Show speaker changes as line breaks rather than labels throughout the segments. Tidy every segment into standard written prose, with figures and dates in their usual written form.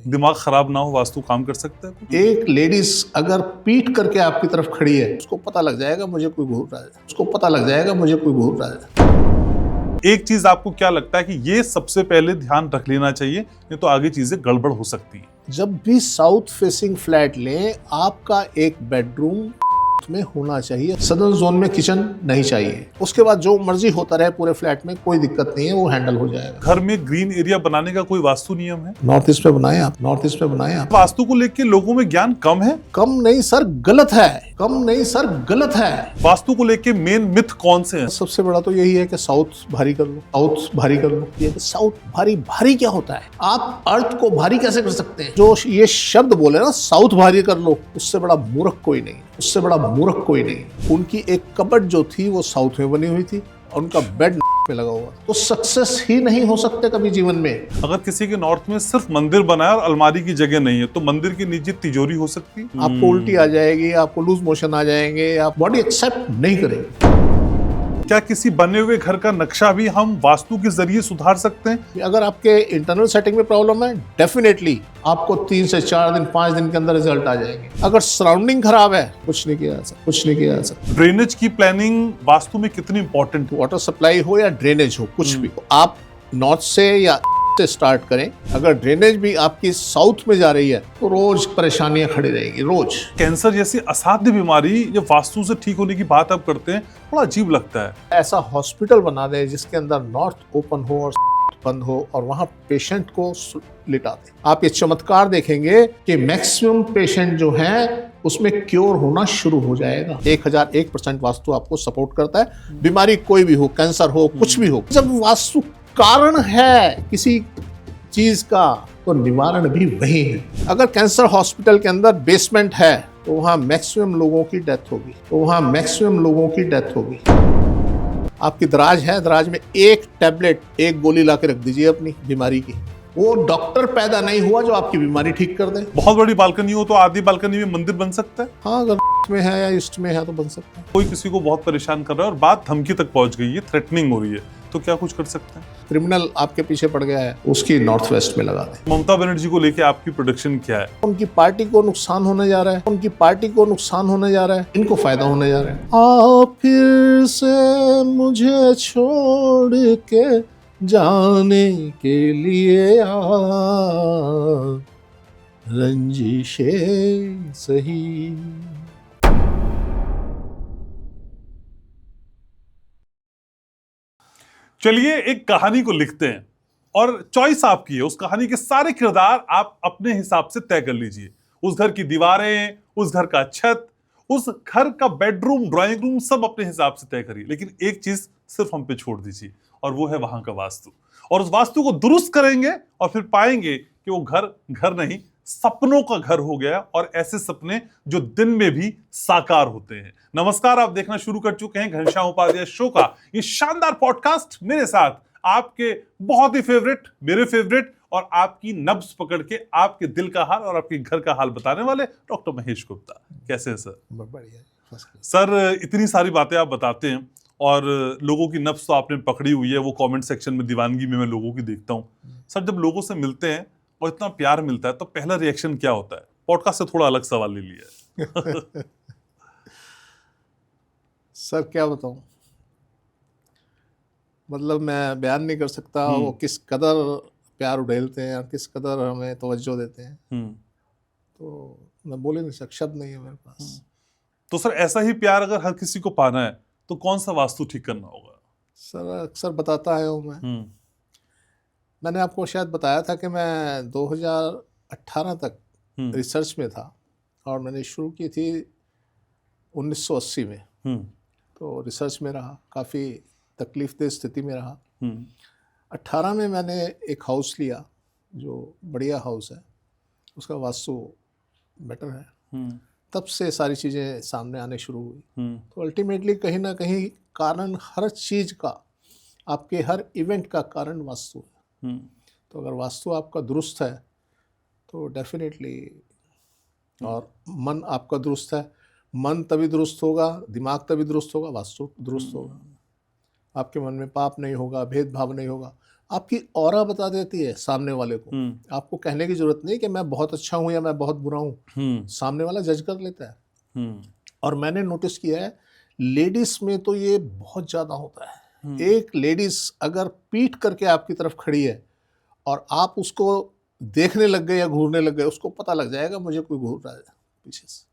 दिमाग खराब ना हो, वास्तु काम कर सकता है?
एक लेडीज अगर पीट करके आपकी तरफ खड़ी है, उसको पता लग जाएगा मुझे कोई घूर रहा है, उसको पता लग जाएगा मुझे कोई घूर रहा है।
एक चीज आपको क्या लगता है कि ये सबसे पहले ध्यान रख लेना चाहिए, नहीं तो आगे चीजें गड़बड़ हो सकती है?
जब भी साउथ फेसिंग फ्लैट लें, आपका एक बेडरूम में होना चाहिए। सदर्न जोन में किचन नहीं चाहिए। उसके बाद जो मर्जी होता रहे पूरे फ्लैट में, कोई दिक्कत नहीं है, वो हैंडल हो जाएगा।
घर में ग्रीन एरिया बनाने का कोई वास्तु नियम है?
नॉर्थ ईस्ट में बनाए आप, नॉर्थ ईस्ट में बनाए आप।
वास्तु को लेकर लोगों में ज्ञान कम है?
कम नहीं सर, गलत है। कम नहीं सर, गलत है।
वास्तु को लेकर मेन मिथ कौन से हैं?
सबसे बड़ा तो यही है कि साउथ भारी कर लो, साउथ भारी कर लो। ये साउथ भारी, भारी क्या होता है? आप अर्थ को भारी कैसे कर सकते हैं? जो ये शब्द बोले ना, साउथ भारी कर लो, उससे बड़ा मूर्ख कोई नहीं, उससे बड़ा मूर्ख कोई नहीं। उनकी एक कबर्ड जो थी वो साउथ में बनी हुई थी और उनका बेड पे लगा हुआ, तो सक्सेस ही नहीं हो सकते कभी जीवन में।
अगर किसी के नॉर्थ में सिर्फ मंदिर बना है और अलमारी की जगह नहीं है, तो मंदिर के नीचे तिजोरी हो सकती है?
आपको उल्टी आ जाएगी, आपको लूज मोशन आ जाएंगे, आप बॉडी एक्सेप्ट नहीं करेगी।
क्या किसी बने हुए घर का नक्शा भी हम वास्तु के जरिए सुधार सकते हैं?
अगर आपके इंटरनल सेटिंग में प्रॉब्लम है, डेफिनेटली आपको 3 से 4 दिन 5 दिन के अंदर रिजल्ट आ जाएंगे। अगर सराउंडिंग खराब है, कुछ नहीं किया जा सकता, कुछ नहीं किया जा सकता।
ड्रेनेज की प्लानिंग वास्तु में कितनी इंपॉर्टेंट है?
वाटर सप्लाई हो या ड्रेनेज हो, कुछ भी, आप नॉर्थ से या से स्टार्ट करें। अगर ड्रेनेज भी आपकी साउथ में जा रही है तो रोज परेशानियां खड़ी रहेगी, रोज।
कैंसर जैसी असाध्य बीमारी जब वास्तु से ठीक होने की बात आप करते हैं, बड़ा अजीब लगता है।
ऐसा हॉस्पिटल बना दे जिसके अंदर नॉर्थ ओपन हो और बंद हो और वहां पेशेंट को लिटा दे। आप ये चमत्कार देखेंगे कि मैक्सिमम पेशेंट जो है उसमें क्योर होना शुरू हो जाएगा। 1001% वास्तु आपको सपोर्ट करता है, बीमारी कोई भी हो, कैंसर हो, कुछ भी हो। जब वास्तु कारण है किसी चीज का, तो निवारण भी वही है। अगर कैंसर हॉस्पिटल के अंदर बेसमेंट है तो वहां मैक्सिमम लोगों की डेथ होगी, आपकी दराज है, दराज में एक टैबलेट, एक गोली ला के रख दीजिए अपनी बीमारी की। वो डॉक्टर पैदा नहीं हुआ जो आपकी बीमारी ठीक कर दे।
बहुत बड़ी बालकनी हो तो आधी बालकनी में मंदिर बन सकता है?
हाँ, अगर में है या ईस्ट में है तो बन सकता है।
कोई किसी को बहुत परेशान कर रहा है और बात धमकी तक पहुंच गई है, थ्रेटनिंग हो रही है, तो क्या कुछ कर सकते हैं?
क्रिमिनल आपके पीछे पड़ गया है, उसकी नॉर्थ वेस्ट में लगा दे।
ममता बनर्जी को लेके आपकी प्रोडिक्शन क्या है?
उनकी पार्टी को नुकसान होने जा रहा है, उनकी पार्टी को नुकसान होने जा रहा है, इनको फायदा होने जा रहा है। आप फिर से मुझे छोड़ के जाने के लिए रंजिशे सही।
चलिए एक कहानी को लिखते हैं और चॉइस आपकी है। उस कहानी के सारे किरदार आप अपने हिसाब से तय कर लीजिए। उस घर की दीवारें, उस घर का छत, उस घर का बेडरूम, ड्राइंग रूम, सब अपने हिसाब से तय करिए। लेकिन एक चीज सिर्फ हम पे छोड़ दीजिए, और वो है वहां का वास्तु। और उस वास्तु को दुरुस्त करेंगे और फिर पाएंगे कि वो घर घर नहीं, सपनों का घर हो गया, और ऐसे सपने जो दिन में भी साकार होते हैं। नमस्कार, आप देखना शुरू कर चुके हैं घनश्याम उपाध्याय शो का ये शानदार पॉडकास्ट। मेरे साथ आपके बहुत ही फेवरेट, मेरे फेवरेट, और आपकी नब्ज पकड़ के आपके दिल का हाल और आपके घर का हाल बताने वाले डॉक्टर महेश गुप्ता। कैसे हैं सर?
बढ़िया
सर, इतनी सारी बातें आप बताते हैं और लोगों की नब्ज तो आपने पकड़ी हुई है। वो कमेंट सेक्शन में दीवानगी में मैं लोगों की देखता हूँ। सर, जब लोगों से मिलते हैं और इतना प्यार मिलता है तो पहला रिएक्शन क्या होता है? पॉडकास्ट से थोड़ा अलग सवाल ले लिया है।
सर क्या बताऊं, मतलब मैं बयान नहीं कर सकता वो किस कदर प्यार उड़ेलते हैं और किस कदर हमें तवज्जो देते हैं। तो मैं बोल ही नहीं सकता, शब्द नहीं है मेरे पास।
तो सर, ऐसा ही प्यार अगर हर किसी को पाना है तो कौन सा वास्तु ठीक करना होगा?
सर अक्सर बताता है मैंने आपको शायद बताया था कि मैं 2018 तक रिसर्च में था और मैंने शुरू की थी 1980 में। तो रिसर्च में रहा, काफ़ी तकलीफदेह स्थिति में रहा। 18 में मैंने एक हाउस लिया जो बढ़िया हाउस है, उसका वास्तु बेटर है। तब से सारी चीज़ें सामने आने शुरू हुई। तो अल्टीमेटली कहीं ना कहीं कारण, हर चीज़ का, आपके हर इवेंट का कारण वास्तु है। तो अगर वास्तु आपका दुरुस्त है तो डेफिनेटली, और मन आपका दुरुस्त है, मन तभी दुरुस्त होगा, दिमाग तभी दुरुस्त होगा, वास्तु दुरुस्त होगा। आपके मन में पाप नहीं होगा, भेदभाव नहीं होगा। आपकी ऑरा बता देती है सामने वाले को। आपको कहने की जरूरत नहीं कि मैं बहुत अच्छा हूं या मैं बहुत बुरा हूं, सामने वाला जज कर लेता है। और मैंने नोटिस किया है लेडीज में तो ये बहुत ज्यादा होता है। एक लेडीज अगर पीठ करके आपकी तरफ खड़ी है और आप उसको देखने लग गए या घूरने लग गए, उसको पता लग जाएगा मुझे कोई घूर रहा है पीछे से।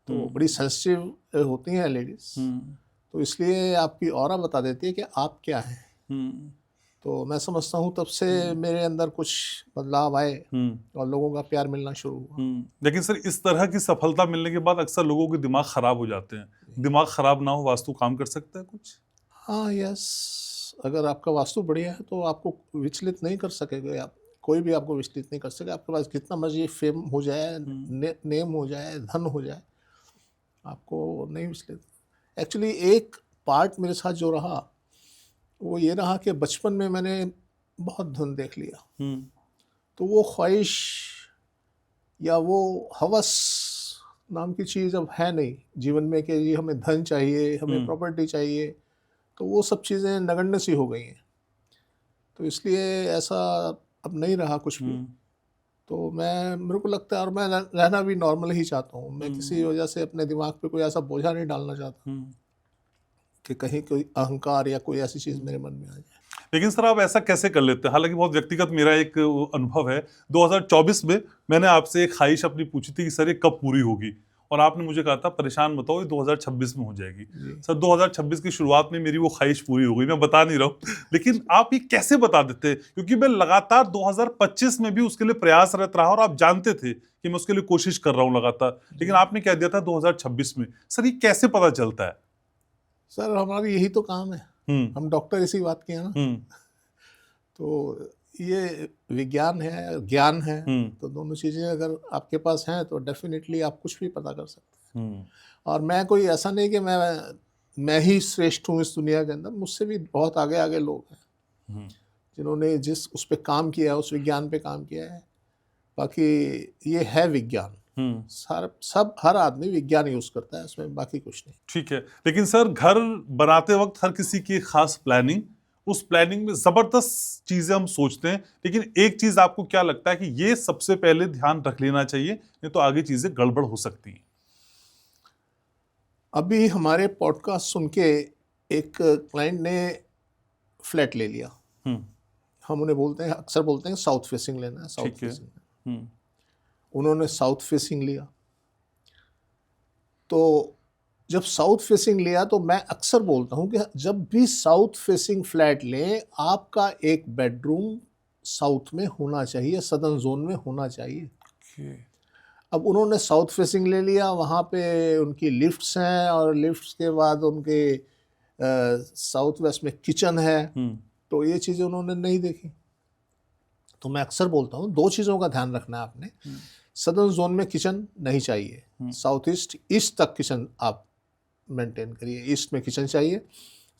तो बड़ी सेंसिटिव होती हैं लेडीज, तो इसलिए आपकी ऑरा बता देती है कि आप क्या हैं। तो मैं समझता हूँ तब से मेरे अंदर कुछ बदलाव आए और लोगों का प्यार मिलना शुरू हुआ।
लेकिन सर इस तरह की सफलता मिलने के बाद अक्सर लोगों के दिमाग खराब हो जाते हैं। दिमाग खराब ना हो, वास्तु काम कर सकता है कुछ?
हाँ, यस, अगर आपका वास्तु बढ़िया है तो आपको विचलित नहीं कर सकेगा। आप कोई भी आपको विचलित नहीं कर सकेगा। आपके पास कितना मर्जी फेम हो जाए, नेम हो जाए, धन हो जाए, आपको नहीं विचलित। एक्चुअली एक पार्ट मेरे साथ जो रहा वो ये रहा कि बचपन में मैंने बहुत धन देख लिया, तो वो ख्वाहिश या वो हवस नाम की चीज़ अब है नहीं जीवन में कि ये हमें धन चाहिए, हमें प्रॉपर्टी चाहिए। तो वो सब चीज़ें नगण्य सी हो गई हैं, तो इसलिए ऐसा अब नहीं रहा कुछ भी। तो मेरे को लगता है, और मैं रहना भी नॉर्मल ही चाहता हूँ। मैं किसी वजह से अपने दिमाग पे कोई ऐसा बोझा नहीं डालना चाहता कि कहीं कोई अहंकार या कोई ऐसी चीज़ मेरे मन में आ जाए।
लेकिन सर आप ऐसा कैसे कर लेते हैं? हालांकि बहुत व्यक्तिगत मेरा एक अनुभव है। 2024 में मैंने आपसे एक ख्वाहिश अपनी पूछी थी कि सर ये कब पूरी होगी, और आपने मुझे कहा था परेशान मत हो, ये 2026 में हो जाएगी। सर 2026 की शुरुआत में मेरी वो ख्वाहिश पूरी हो गई। मैं बता नहीं रहा हूँ, लेकिन आप ये कैसे बता देते? क्योंकि मैं लगातार 2025 में भी उसके लिए प्रयासरत रहा और आप जानते थे कि मैं उसके लिए कोशिश कर रहा हूँ लगातार, लेकिन आपने कह दिया था 2026 में। सर ये कैसे पता चलता है?
सर हमारी यही तो काम है, हम डॉक्टर इसी बात के हैं ना। तो ये विज्ञान है, ज्ञान है, तो दोनों चीज़ें अगर आपके पास हैं तो डेफिनेटली आप कुछ भी पता कर सकते हैं। और मैं कोई ऐसा नहीं कि मैं ही श्रेष्ठ हूँ इस दुनिया के अंदर। मुझसे भी बहुत आगे आगे लोग हैं जिन्होंने जिस उस पर काम किया है, उस विज्ञान पे काम किया है। बाकी ये है विज्ञान, सब हर आदमी विज्ञान यूज करता है इसमें, बाकी कुछ नहीं।
ठीक है, लेकिन सर घर बनाते वक्त हर किसी की खास प्लानिंग, उस प्लानिंग में जबरदस्त चीजें हम सोचते हैं, लेकिन एक चीज आपको क्या लगता है कि ये सबसे पहले ध्यान रख लेना चाहिए, नहीं तो आगे चीजें गड़बड़ हो सकती हैं?
अभी हमारे पॉडकास्ट सुन के एक क्लाइंट ने फ्लैट ले लिया। हम उन्हें बोलते हैं, अक्सर बोलते हैं साउथ फेसिंग लेना है, साउथ फेसिंग। उन्होंने साउथ फेसिंग लिया। तो जब साउथ फेसिंग लिया तो मैं अक्सर बोलता हूं कि जब भी साउथ फेसिंग फ्लैट लें, आपका एक बेडरूम साउथ में होना चाहिए, सदर्न जोन में होना चाहिए। अब उन्होंने साउथ फेसिंग ले लिया, वहाँ पे उनकी लिफ्ट्स हैं और लिफ्ट्स के बाद उनके साउथ वेस्ट में किचन है। तो ये चीज़ें उन्होंने नहीं देखी। तो मैं अक्सर बोलता हूँ दो चीज़ों का ध्यान रखना है आपने। सदर्न जोन में किचन नहीं चाहिए, साउथ ईस्ट तक किचन आप मेंटेन करिए, ईस्ट में किचन चाहिए।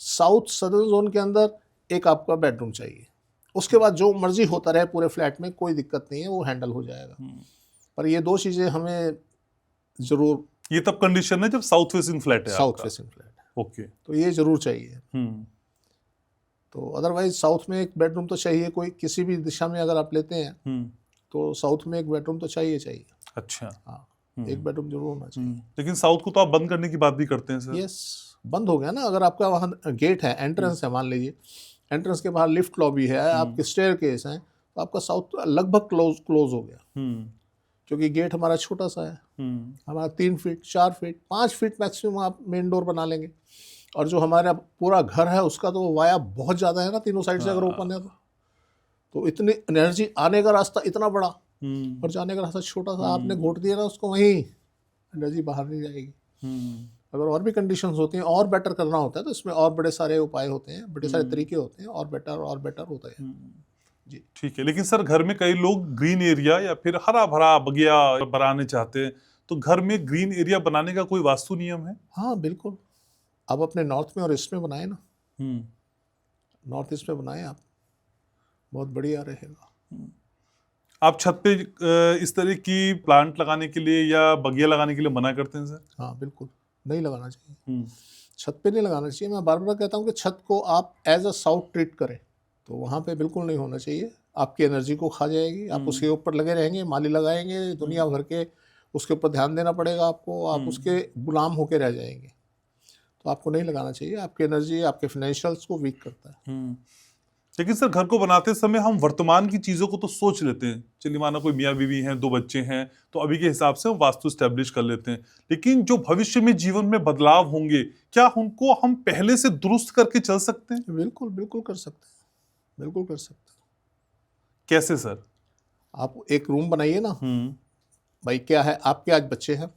साउथ सदर्न जोन के अंदर एक आपका बेडरूम चाहिए। उसके बाद जो मर्जी होता रहे पूरे फ्लैट में, कोई दिक्कत नहीं है, वो हैंडल हो जाएगा। पर ये दो चीज़ें हमें ज़रूर,
ये तब कंडीशन है जब साउथ फेसिंग फ्लैट है,
साउथ फेसिंग फ्लैट है,
ओके,
तो ये ज़रूर चाहिए। तो अदरवाइज साउथ में एक बेडरूम तो चाहिए, कोई किसी भी दिशा में अगर आप लेते हैं तो साउथ में एक बेडरूम तो चाहिए।
अच्छा,
हाँ, एक बेडरूम जरूर होना चाहिए।
लेकिन साउथ को तो आप बंद करने की बात भी करते हैं सर।
यस, बंद हो गया ना। अगर आपका वहाँ गेट है, एंट्रेंस है, मान लीजिए एंट्रेंस के बाहर लिफ्ट लॉबी है, आपके स्टेयरकेस हैं, तो आपका साउथ लगभग क्लोज हो गया, क्योंकि गेट हमारा छोटा सा है। हमारा 3 फीट 4 फीट 5 फीट मैक्सिमम आप मेन डोर बना लेंगे। और जो हमारा पूरा घर है उसका तो वाया बहुत ज़्यादा है ना, तीनों साइड से अगर ओपन है तो इतनी एनर्जी, आने का रास्ता इतना बड़ा और जाने का रास्ता छोटा सा, आपने घोट दिया ना उसको, वहीं एनर्जी बाहर नहीं जाएगी। अगर और भी कंडीशंस होती हैं, और बेटर करना होता है, तो इसमें और बड़े सारे उपाय होते हैं, बड़े सारे तरीके होते हैं, और बेटर होता है जी।
ठीक है, लेकिन सर घर में कई लोग ग्रीन एरिया या फिर हरा भरा बगिया बनाने चाहते हैं, तो घर में ग्रीन एरिया बनाने का कोई वास्तु नियम है?
हाँ बिल्कुल, आप अपने नॉर्थ में और ईस्ट में बनाए ना। नॉर्थ ईस्ट में बनाए आप, बहुत बढ़िया रहेगा।
आप छत पे इस तरह की प्लांट लगाने के लिए या बगिया लगाने के लिए मना करते हैं सर?
हाँ बिल्कुल, नहीं लगाना चाहिए। छत पे नहीं लगाना चाहिए। मैं बार बार कहता हूँ कि छत को आप एज अ साउथ ट्रीट करें, तो वहाँ पे बिल्कुल नहीं होना चाहिए। आपकी एनर्जी को खा जाएगी, आप उसके ऊपर लगे रहेंगे, माली लगाएंगे दुनिया भर के, उसके ऊपर ध्यान देना पड़ेगा आपको, आप उसके गुलाम होके रह जाएंगे। तो आपको नहीं लगाना चाहिए, आपकी एनर्जी आपके फाइनेंशियल्स को वीक करता है।
लेकिन सर घर को बनाते समय हम वर्तमान की चीजों को तो सोच लेते हैं, चलिए माना कोई मियाँ बीवी हैं, 2 बच्चे हैं, तो अभी के हिसाब से हम वास्तु स्टैब्लिश कर लेते हैं, लेकिन जो भविष्य में जीवन में बदलाव होंगे, क्या उनको हम पहले से दुरुस्त करके चल सकते हैं?
बिल्कुल बिल्कुल कर सकते हैं, बिल्कुल कर सकते हैं।
कैसे सर?
आप एक रूम बनाइए ना, भाई क्या है, आपके आज बच्चे हैं,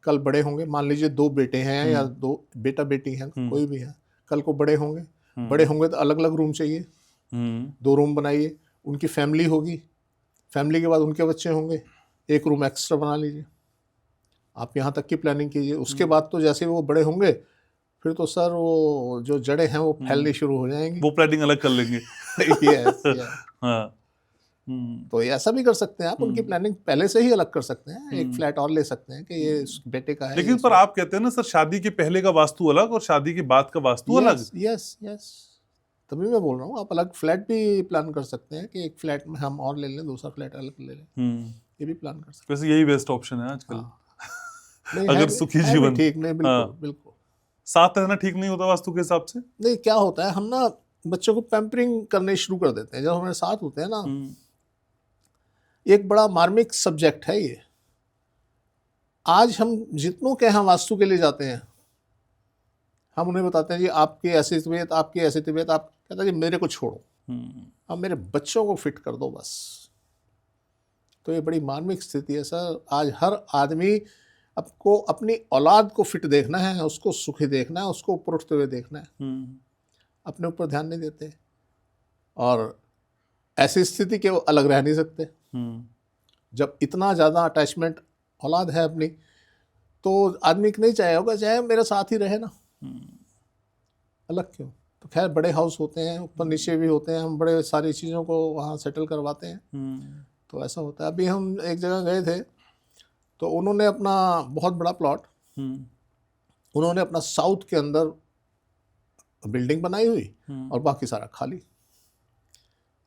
कल बड़े होंगे, मान लीजिए 2 बेटे हैं या 2 बेटा बेटी हैं, कोई भी है, कल को बड़े होंगे, बड़े होंगे तो अलग अलग रूम चाहिए, 2 रूम बनाइए, उनकी फैमिली होगी, फैमिली के बाद उनके बच्चे होंगे, 1 रूम एक्स्ट्रा बना लीजिए। आप यहाँ तक की प्लानिंग कीजिए। उसके बाद तो जैसे वो बड़े होंगे, फिर तो सर वो जो जड़ें हैं वो फैलनी शुरू हो जाएंगी,
वो प्लानिंग अलग कर लेंगे।
yes, yeah.
हाँ।
तो ऐसा भी कर सकते हैं आप, उनकी प्लानिंग पहले से ही अलग कर सकते हैं, एक फ्लैट और ले सकते हैं कि ये इस बेटे का है।
लेकिन पर आप कहते हैं ना सर, शादी के पहले का वास्तु अलग और शादी के बाद का वास्तु अलग।
यस यस, तभी मैं बोल रहा हूँ, आप अलग फ्लैट भी प्लान कर सकते हैं कि एक फ्लैट में हम और ले लें, दूसरा फ्लैट अलग ले लें, ये भी प्लान कर सकते
हैं। वैसे यही बेस्ट ऑप्शन है आजकल।
नहीं,
अगर सुखी जीवन
ठीक नहीं, बिल्कुल बिल्कुल
साथ रहना ठीक नहीं होता वास्तु के हिसाब से।
नहीं, क्या होता है, हम ना बच्चों को पैम्परिंग करने शुरू कर देते हैं जब हमारे साथ होते हैं ना। एक बड़ा मार्मिक सब्जेक्ट है ये। आज हम जितनों के यहाँ वास्तु के लिए जाते हैं, हम उन्हें बताते हैं जी आपकी ऐसी तबीयत, आपकी ऐसी तबीयत, आप कहते हैं जी मेरे को छोड़ो, अब मेरे बच्चों को फिट कर दो बस। तो ये बड़ी मार्मिक स्थिति है सर। आज हर आदमी आपको अपनी औलाद को फिट देखना है, उसको सुखी देखना है, उसको ऊपर उठते हुए देखना है, अपने ऊपर ध्यान नहीं देते। और ऐसी स्थिति के वो अलग रह नहीं सकते। जब इतना ज़्यादा अटैचमेंट औलाद है अपनी, तो आदमी नहीं चाहे होगा चाहे मेरे साथ ही रहे ना, अलग क्यों। तो खैर बड़े हाउस होते हैं, ऊपर नीचे भी होते हैं, हम बड़े सारी चीज़ों को वहाँ सेटल करवाते हैं। तो ऐसा होता है। अभी हम एक जगह गए थे, तो उन्होंने अपना बहुत बड़ा प्लॉट, उन्होंने अपना साउथ के अंदर बिल्डिंग बनाई हुई और बाकी सारा खाली।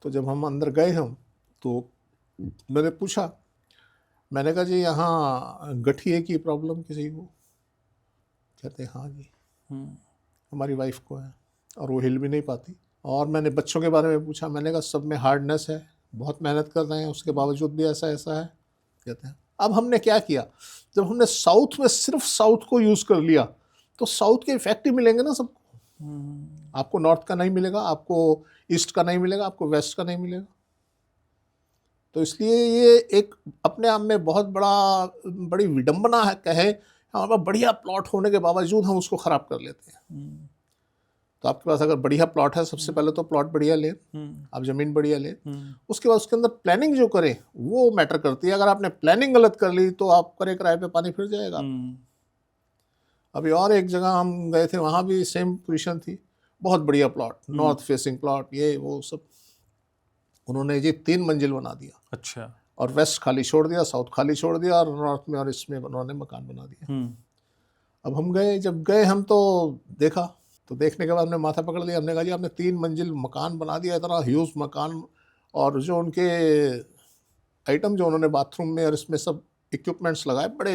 तो जब हम अंदर गए हम, तो मैंने पूछा, मैंने कहा जी यहाँ गठिए की प्रॉब्लम किसी को? कहते हाँ जी, हमारी वाइफ को है और वो हिल भी नहीं पाती। और मैंने बच्चों के बारे में पूछा, मैंने कहा सब में हार्डनेस है, बहुत मेहनत कर रहे हैं, उसके बावजूद भी ऐसा ऐसा है। कहते हैं अब हमने क्या किया, जब हमने साउथ में सिर्फ साउथ को यूज़ कर लिया, तो साउथ के इफेक्ट ही मिलेंगे ना सबको। आपको नॉर्थ का नहीं मिलेगा, आपको ईस्ट का नहीं मिलेगा, आपको वेस्ट का नहीं मिलेगा। तो इसलिए ये एक अपने आप में बहुत बड़ी विडंबना है, कहे हमारे पास बढ़िया प्लॉट होने के बावजूद हम उसको ख़राब कर लेते हैं। तो आपके पास अगर बढ़िया प्लॉट है, सबसे पहले तो प्लॉट बढ़िया ले, आप ज़मीन बढ़िया ले, उसके बाद उसके अंदर प्लानिंग जो करें वो मैटर करती है। अगर आपने प्लानिंग गलत कर ली तो आप करे किराए पे पानी फिर जाएगा। अभी और एक जगह हम गए थे, वहाँ भी सेम पोजीशन थी, बहुत बढ़िया प्लॉट, नॉर्थ फेसिंग प्लॉट, ये वो सब। उन्होंने जी 3 मंजिल बना दिया।
अच्छा।
और वेस्ट खाली छोड़ दिया, साउथ खाली छोड़ दिया, और नॉर्थ में और इसमें उन्होंने मकान बना दिया। अब हम गए, जब गए हम तो देखा, तो देखने के बाद हमने माथा पकड़ लिया। हमने कहा जी आपने 3 मंजिल मकान बना दिया, इतना ह्यूज मकान, और जो उनके आइटम जो उन्होंने बाथरूम में और इसमें सब इक्विपमेंट्स लगाए, बड़े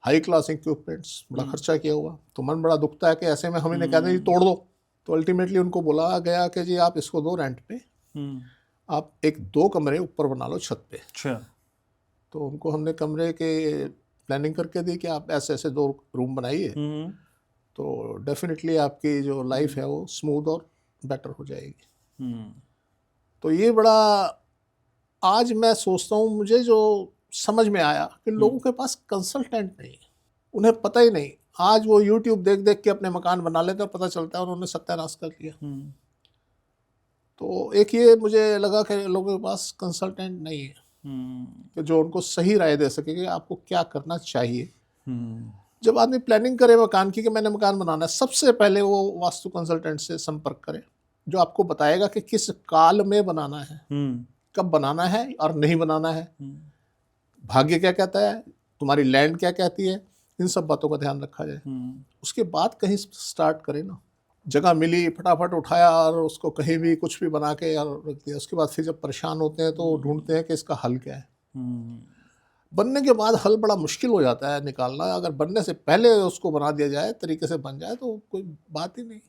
हाई क्लास इक्विपमेंट्स, बड़ा खर्चा किया हुआ। तो मन बड़ा दुखता है कि ऐसे में हम इन्हें कहते हैं जी तोड़ दो। तो अल्टीमेटली उनको बोला गया कि जी आप इसको दो रेंट पे, आप 1-2 कमरे ऊपर बना लो छत पे।
अच्छा।
तो उनको हमने कमरे के प्लानिंग करके दी कि आप ऐसे ऐसे 2 रूम बनाइए, तो डेफिनेटली आपकी जो लाइफ है वो स्मूथ और बेटर हो जाएगी। तो ये बड़ा, आज मैं सोचता हूँ, मुझे जो समझ में आया कि लोगों के पास कंसल्टेंट नहीं, उन्हें पता ही नहीं। आज वो यूट्यूब देख देख के अपने मकान बना लेते हैं, पता चलता है उन्होंने सत्यानाश कर लिया। तो एक ये मुझे लगा कि लोगों के पास कंसल्टेंट नहीं है कि जो उनको सही राय दे सके कि आपको क्या करना चाहिए। जब आदमी प्लानिंग करे मकान की कि मैंने मकान बनाना है, सबसे पहले वो वास्तु कंसल्टेंट से संपर्क करे, जो आपको बताएगा कि किस काल में बनाना है, कब बनाना है और नहीं बनाना है, भाग्य क्या कहता है, तुम्हारी लैंड क्या कहती है, इन सब बातों का ध्यान रखा जाए। उसके बाद कहीं स्टार्ट करें ना। जगह मिली फटाफट उठाया और उसको कहीं भी कुछ भी बना के और रख दिया। उसके बाद फिर जब परेशान होते हैं तो ढूंढते हैं कि इसका हल क्या है। बनने के बाद हल बड़ा मुश्किल हो जाता है निकालना। अगर बनने से पहले उसको बना दिया जाए, तरीके से बन जाए, तो कोई बात ही नहीं।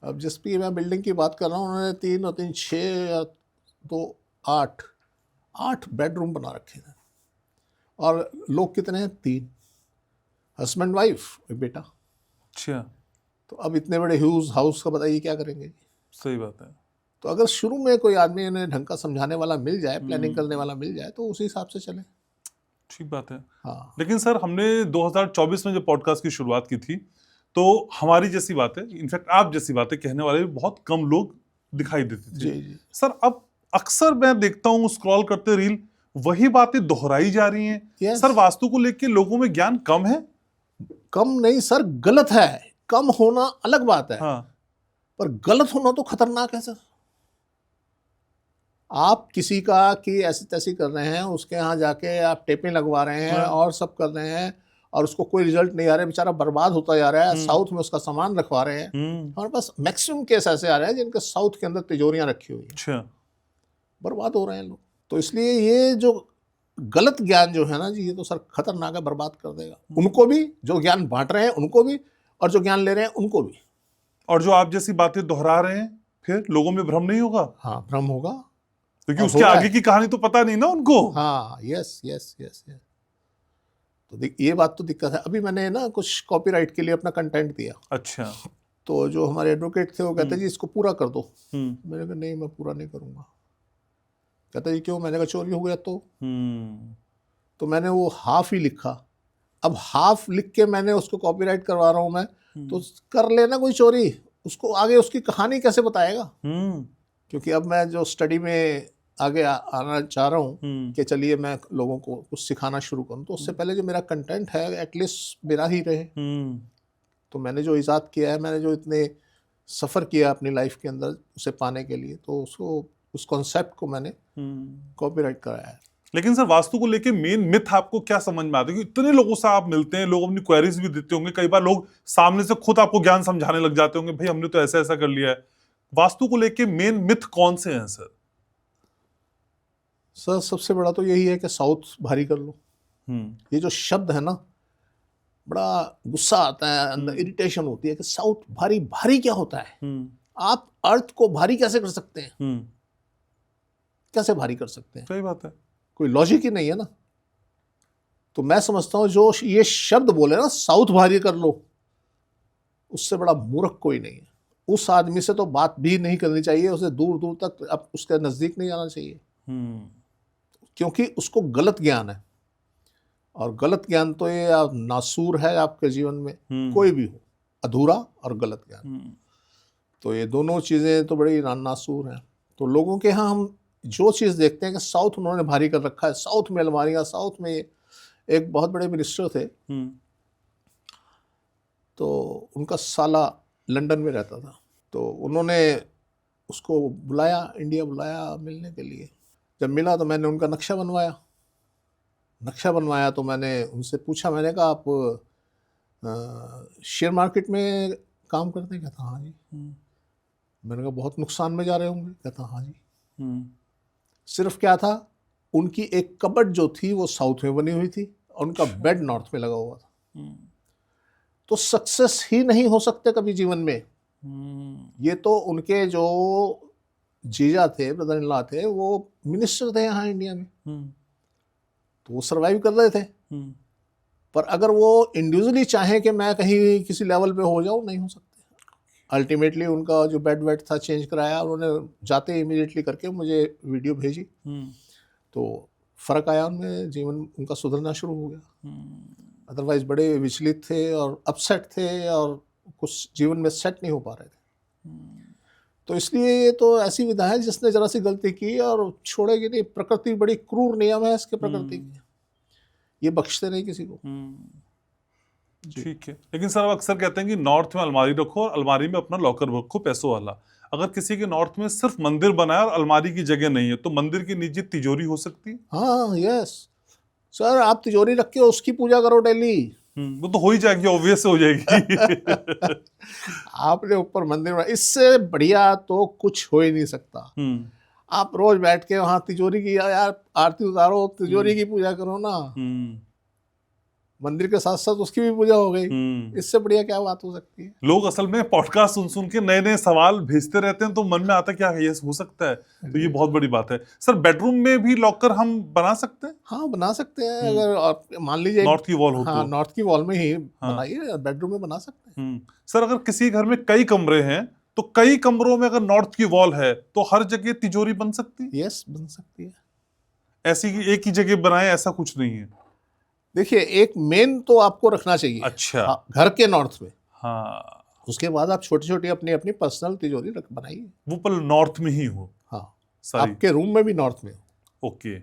अब जिस भी मैं बिल्डिंग की बात कर रहा हूँ, उन्होंने 3 और 3 6 या 2 8 बेडरूम बना रखे थे। और लोग कितने हैं? 3, हस्बैंड वाइफ एक बेटा।
अच्छा,
तो अब इतने बड़े ह्यूज हाउस का बताइए क्या करेंगे।
सही बात है।
तो अगर शुरू में कोई आदमी इन्हें ढंग का समझाने वाला मिल जाए, प्लानिंग करने वाला मिल जाए, तो उसी हिसाब से चले।
ठीक बात है।
हाँ,
लेकिन सर, हमने 2024 में जब पॉडकास्ट की शुरुआत की थी, तो हमारी जैसी बातें, इनफैक्ट आप जैसी बातें कहने वाले बहुत कम लोग दिखाई देते थे।
जी जी।
सर, अब अक्सर मैं देखता हूँ स्क्रॉल करते रील, वही बातें दोहराई जा रही हैं।
Yes.
सर, वास्तु को लेके लोगों में ज्ञान कम है?
कम नहीं सर, गलत है। कम होना अलग बात है।
हाँ।
पर गलत होना तो खतरनाक है सर। आप किसी का कि ऐसी तैसी कर रहे हैं, उसके यहाँ जाके आप टेपें लगवा रहे हैं और सब कर रहे हैं, और उसको कोई रिजल्ट नहीं आ रहा है, बेचारा बर्बाद होता जा रहा है। साउथ में उसका सामान रखवा रहे हैं। हमारे पास मैक्सिमम केस ऐसे आ रहे हैं जिनके साउथ के अंदर तिजोरियां रखी हुई हैं।
अच्छा।
बर्बाद हो रहे हैं लोग। तो इसलिए ये जो गलत ज्ञान जो है ना जी, ये तो सर खतरनाक है, बर्बाद कर देगा उनको भी जो ज्ञान बांट रहे हैं, उनको भी, और जो ज्ञान ले रहे हैं उनको भी।
और जो आप जैसी बातें दोहरा रहे हैं, फिर लोगों में भ्रम नहीं होगा?
हाँ, भ्रम होगा,
क्योंकि उसके आगे की कहानी तो पता नहीं ना उनको।
हाँ, यस यस यस यस। तो ये बात तो दिक्कत है। अभी मैंने ना कुछ कॉपीराइट के लिए अपना कंटेंट दिया।
अच्छा।
तो जो हमारे एडवोकेट थे वो कहते जी इसको पूरा कर दो।
हम्म।
मैंने कहा नहीं, मैं पूरा नहीं करूँगा। कहता जी क्यों? मैंने कहा चोरी हो गया तो मैंने वो हाफ ही लिखा। अब हाफ लिख के मैंने उसको कॉपीराइट करवा रहा हूँ मैं, तो कर लेना कोई चोरी, उसको आगे उसकी कहानी कैसे बताएगा? क्योंकि अब मैं जो स्टडी में आगे आना चाह रहा हूँ कि चलिए मैं लोगों को कुछ सिखाना शुरू करूँ, तो उससे पहले जो मेरा कंटेंट है एटलीस्ट मेरा ही रहे। तो मैंने जो इजाद किया है, मैंने जो इतने सफ़र किया अपनी लाइफ के अंदर उसे पाने के लिए, तो उसको, उस कॉन्सेप्ट को मैंने कॉपीराइट कराया है।
लेकिन सर, वास्तु को लेके मेन मिथ आपको क्या समझ में आता है? इतने लोगों से आप मिलते हैं, लोग अपनी क्वेरीज भी देते होंगे, कई बार लोग सामने से खुद आपको ज्ञान समझाने लग जाते होंगे, भाई हमने तो ऐसा ऐसा कर लिया है। वास्तु को लेके मेन मिथ कौन से हैं सर?
सर सबसे बड़ा तो यही है कि साउथ भारी कर लो। ये जो शब्द है ना, बड़ा गुस्सा आता है, अंदर इरिटेशन होती है कि साउथ भारी। भारी क्या होता है? आप अर्थ को भारी कैसे कर सकते हैं? कैसे भारी कर सकते हैं?
सही बात है,
कोई लॉजिक ही नहीं है ना। तो मैं समझता हूँ जो ये शब्द बोले ना, साउथ भारी कर लो, उससे बड़ा मूर्ख कोई नहीं है। उस आदमी से तो बात भी नहीं करनी चाहिए, उसे दूर दूर तक अब उसके नजदीक नहीं आना चाहिए, क्योंकि उसको गलत ज्ञान है। और गलत ज्ञान तो ये नासूर है आपके जीवन में, कोई भी हो, अधूरा और गलत ज्ञान, तो ये दोनों चीज़ें तो बड़ी नासूर हैं। तो लोगों के यहाँ हम जो चीज़ देखते हैं कि साउथ उन्होंने भारी कर रखा है, साउथ में अलमारियाँ, साउथ में। एक बहुत बड़े मिनिस्टर थे, तो उनका साला लंदन में रहता था, तो उन्होंने उसको बुलाया, इंडिया बुलाया मिलने के लिए। जब मिला तो मैंने उनका नक्शा बनवाया। तो मैंने उनसे पूछा, मैंने कहा आप शेयर मार्केट में काम करते हैं? कहता हाँ जी। मैंने कहा बहुत नुकसान में जा रहे होंगे? कहता हाँ जी। सिर्फ क्या था, उनकी एक कबर्ड जो थी वो साउथ में बनी हुई थी और उनका बेड नॉर्थ में लगा हुआ था। तो सक्सेस ही नहीं हो सकते कभी जीवन में। ये तो उनके जो जीजा थे, ब्रदर इन लॉ थे, वो मिनिस्टर थे यहाँ इंडिया में, तो वो सरवाइव कर रहे थे। पर अगर वो इंडिविजुअली चाहे कि मैं कहीं किसी लेवल पे हो जाऊँ, नहीं हो सकते। अल्टीमेटली उनका जो बेड वेड था चेंज कराया, उन्होंने जाते इमीडिएटली करके मुझे वीडियो भेजी, तो फ़र्क आया उनमें, जीवन उनका सुधरना शुरू हो गया। अदरवाइज बड़े विचलित थे और अपसेट थे और कुछ जीवन में सेट नहीं हो पा रहे थे। तो इसलिए ये तो ऐसी विधा है जिसने जरा सी गलती की और छोड़ेगी नहीं। प्रकृति बड़ी क्रूर नियम है इसके, प्रकृति के, ये बख्शते नहीं किसी को।
ठीक है। लेकिन सर अब अक्सर कहते हैं कि नॉर्थ में अलमारी रखो और अलमारी में अपना लॉकर रखो पैसों वाला। अगर किसी के नॉर्थ में सिर्फ मंदिर बना है और अलमारी की जगह नहीं है, तो मंदिर के नीचे तिजोरी हो सकती है?
हाँ, यस सर, आप तिजोरी रख के उसकी पूजा करो डेली।
वो तो हो ही जाएगी, ऑब्वियस हो जाएगी।
आपने ऊपर मंदिर में, इससे बढ़िया तो कुछ हो ही नहीं सकता। आप रोज बैठ के वहां तिजोरी की यार आरती उतारो, तिजोरी की पूजा करो ना, मंदिर के साथ साथ उसकी भी पूजा हो गई। इससे बढ़िया क्या बात हो सकती है।
लोग असल में पॉडकास्ट सुन सुन के नए नए सवाल भेजते रहते हैं, तो मन में आता है क्या ये हो सकता है, तो ये बहुत बड़ी बात है। सर बेडरूम में भी लॉकर हम बना सकते हैं?
हाँ बना सकते हैं, अगर आप मान लीजिए
नॉर्थ की वॉल हो
हाँ
तो।
नॉर्थ की वॉल में ही बनाइए, बेडरूम में बना सकते हैं।
सर अगर किसी घर में कई कमरे हैं, तो कई कमरों में अगर नॉर्थ की वॉल है तो हर जगह तिजोरी बन सकती है?
यस बन सकती है।
ऐसी कि एक ही जगह बनाए ऐसा कुछ नहीं है?
देखिए एक मेन तो आपको रखना चाहिए।
अच्छा।
हाँ, घर के नॉर्थ में।
हाँ।
उसके बाद आप छोटी छोटी अपनी अपनी पर्सनल तिजोरी रख बनाइए।
वो पर नॉर्थ में ही हो।
हाँ
सारी।
आपके रूम में भी नॉर्थ में हो।
ओके।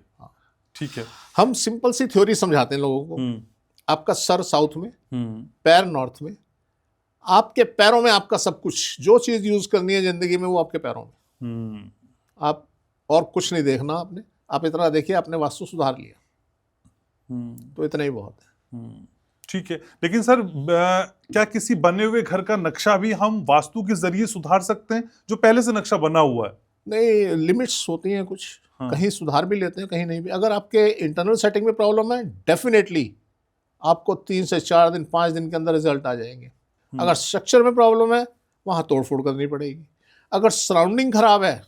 ठीक है।
हम सिंपल सी थ्योरी समझाते हैं लोगों को। आपका सर साउथ में, पैर नॉर्थ में, आपके पैरों में आपका सब कुछ, जो चीज यूज करनी है जिंदगी में वो आपके पैरों में। आप और कुछ नहीं देखना आपने, आप इतना देखिए आपने वास्तु सुधार लिया, तो इतना ही बहुत है।
ठीक है। लेकिन सर क्या किसी बने हुए घर का नक्शा भी हम वास्तु के जरिए सुधार सकते हैं, जो पहले से नक्शा बना हुआ है?
नहीं, लिमिट्स होती हैं कुछ। हाँ। कहीं सुधार भी लेते हैं, कहीं नहीं भी। अगर आपके इंटरनल सेटिंग में प्रॉब्लम है, डेफिनेटली आपको 3 से 4 दिन 5 दिन के अंदर रिजल्ट आ जाएंगे। अगर स्ट्रक्चर में प्रॉब्लम है, वहां तोड़फोड़ करनी पड़ेगी। अगर सराउंडिंग खराब है,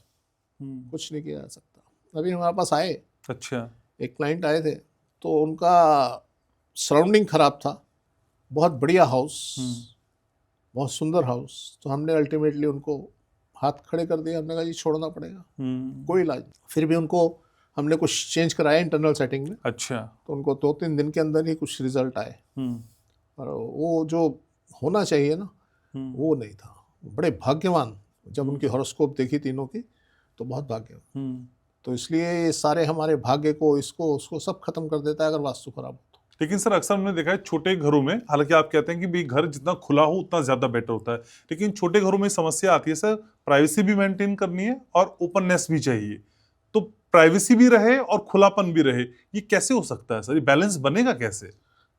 कुछ नहीं किया जा सकता। अभी हमारे पास आए,
अच्छा,
एक क्लाइंट आए थे, तो उनका सराउंडिंग खराब था, बहुत बढ़िया हाउस, बहुत सुंदर हाउस, तो हमने अल्टीमेटली उनको हाथ खड़े कर दिए। हमने कहा जी छोड़ना पड़ेगा, कोई इलाज। फिर भी उनको हमने कुछ चेंज कराया इंटरनल सेटिंग में।
अच्छा।
तो उनको 2-3 दिन के अंदर ही कुछ रिजल्ट आए, और वो जो होना चाहिए ना, वो नहीं था। बड़े भाग्यवान, जब उनकी हॉरोस्कोप देखी तीनों की, तो बहुत भाग्यवान। तो इसलिए ये सारे हमारे भाग्य को, इसको उसको सब खत्म कर देता है अगर वास्तु खराब हो तो।
लेकिन सर अक्सर हमने देखा है छोटे घरों में, हालांकि आप कहते हैं कि भाई घर जितना खुला हो उतना ज्यादा बेटर होता है, लेकिन छोटे घरों में समस्या आती है सर, प्राइवेसी भी मेंटेन करनी है और ओपननेस भी चाहिए, तो प्राइवेसी भी रहे और खुलापन भी रहे, ये कैसे हो सकता है सर? ये बैलेंस बनेगा कैसे?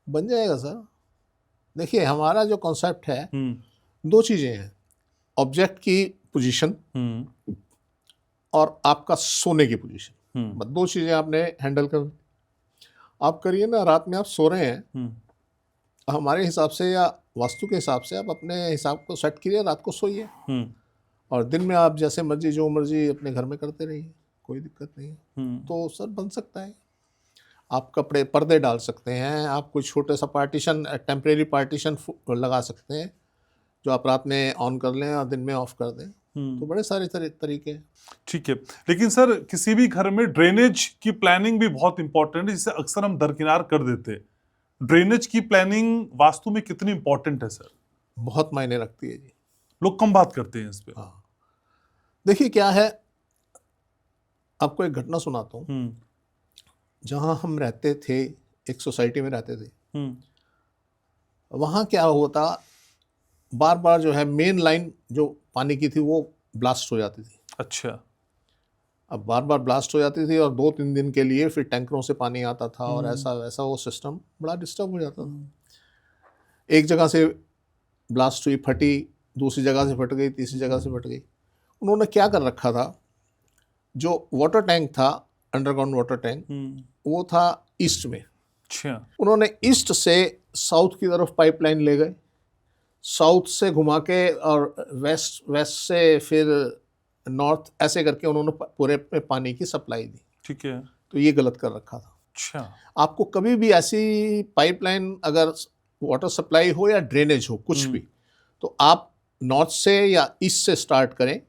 बन जाएगा सर। देखिए हमारा जो कॉन्सेप्ट है, 2 चीजें हैं, ऑब्जेक्ट की पोजीशन और आपका सोने की पोजीशन। 2 चीजें आपने हैंडल कर, आप करिए ना। रात में आप सो रहे हैं, हमारे हिसाब से या वास्तु के हिसाब से आप अपने हिसाब को सेट करिए, रात को सोइए, और दिन में आप जैसे मर्जी जो मर्जी अपने घर में करते रहिए, कोई दिक्कत नहीं है। तो सर बन सकता है। आप कपड़े पर्दे डाल सकते हैं, आप कोई छोटा सा पार्टीशन, टेम्परेरी पार्टीशन लगा सकते हैं, जो आप रात में ऑन कर लें और दिन में ऑफ कर दें। तो बड़े सारे तरीके हैं।
ठीक है। लेकिन सर किसी भी घर में ड्रेनेज की प्लानिंग भी बहुत इंपॉर्टेंट है, जिसे अक्सर हम दरकिनार कर देते हैं। ड्रेनेज की प्लानिंग वास्तु में कितनी इंपॉर्टेंट है सर?
बहुत मायने रखती है जी,
लोग कम बात करते हैं इस पे।
हाँ देखिए क्या है, आपको एक घटना सुनाता हूँ। जहाँ हम रहते थे, एक सोसाइटी में रहते थे, वहाँ क्या होता, बार बार जो है मेन लाइन जो पानी की थी वो ब्लास्ट हो जाती थी।
अच्छा।
अब बार बार ब्लास्ट हो जाती थी और 2-3 दिन के लिए फिर टैंकरों से पानी आता था, और ऐसा वैसा वो सिस्टम बड़ा डिस्टर्ब हो जाता था। एक जगह से ब्लास्ट हुई, फटी, दूसरी जगह से फट गई, तीसरी जगह से फट गई। उन्होंने क्या कर रखा था, जो वाटर टैंक था, अंडरग्राउंड वाटर टैंक, वो था ईस्ट में।
अच्छा।
उन्होंने ईस्ट से साउथ की तरफ पाइपलाइन ले गए, साउथ से घुमा के, और वेस्ट से फिर नॉर्थ, ऐसे करके उन्होंने पूरे पे पानी की सप्लाई दी।
ठीक है।
तो ये गलत कर रखा था।
अच्छा।
आपको कभी भी ऐसी पाइपलाइन, अगर वाटर सप्लाई हो या ड्रेनेज हो, कुछ भी, तो आप नॉर्थ से या ईस्ट से स्टार्ट करें,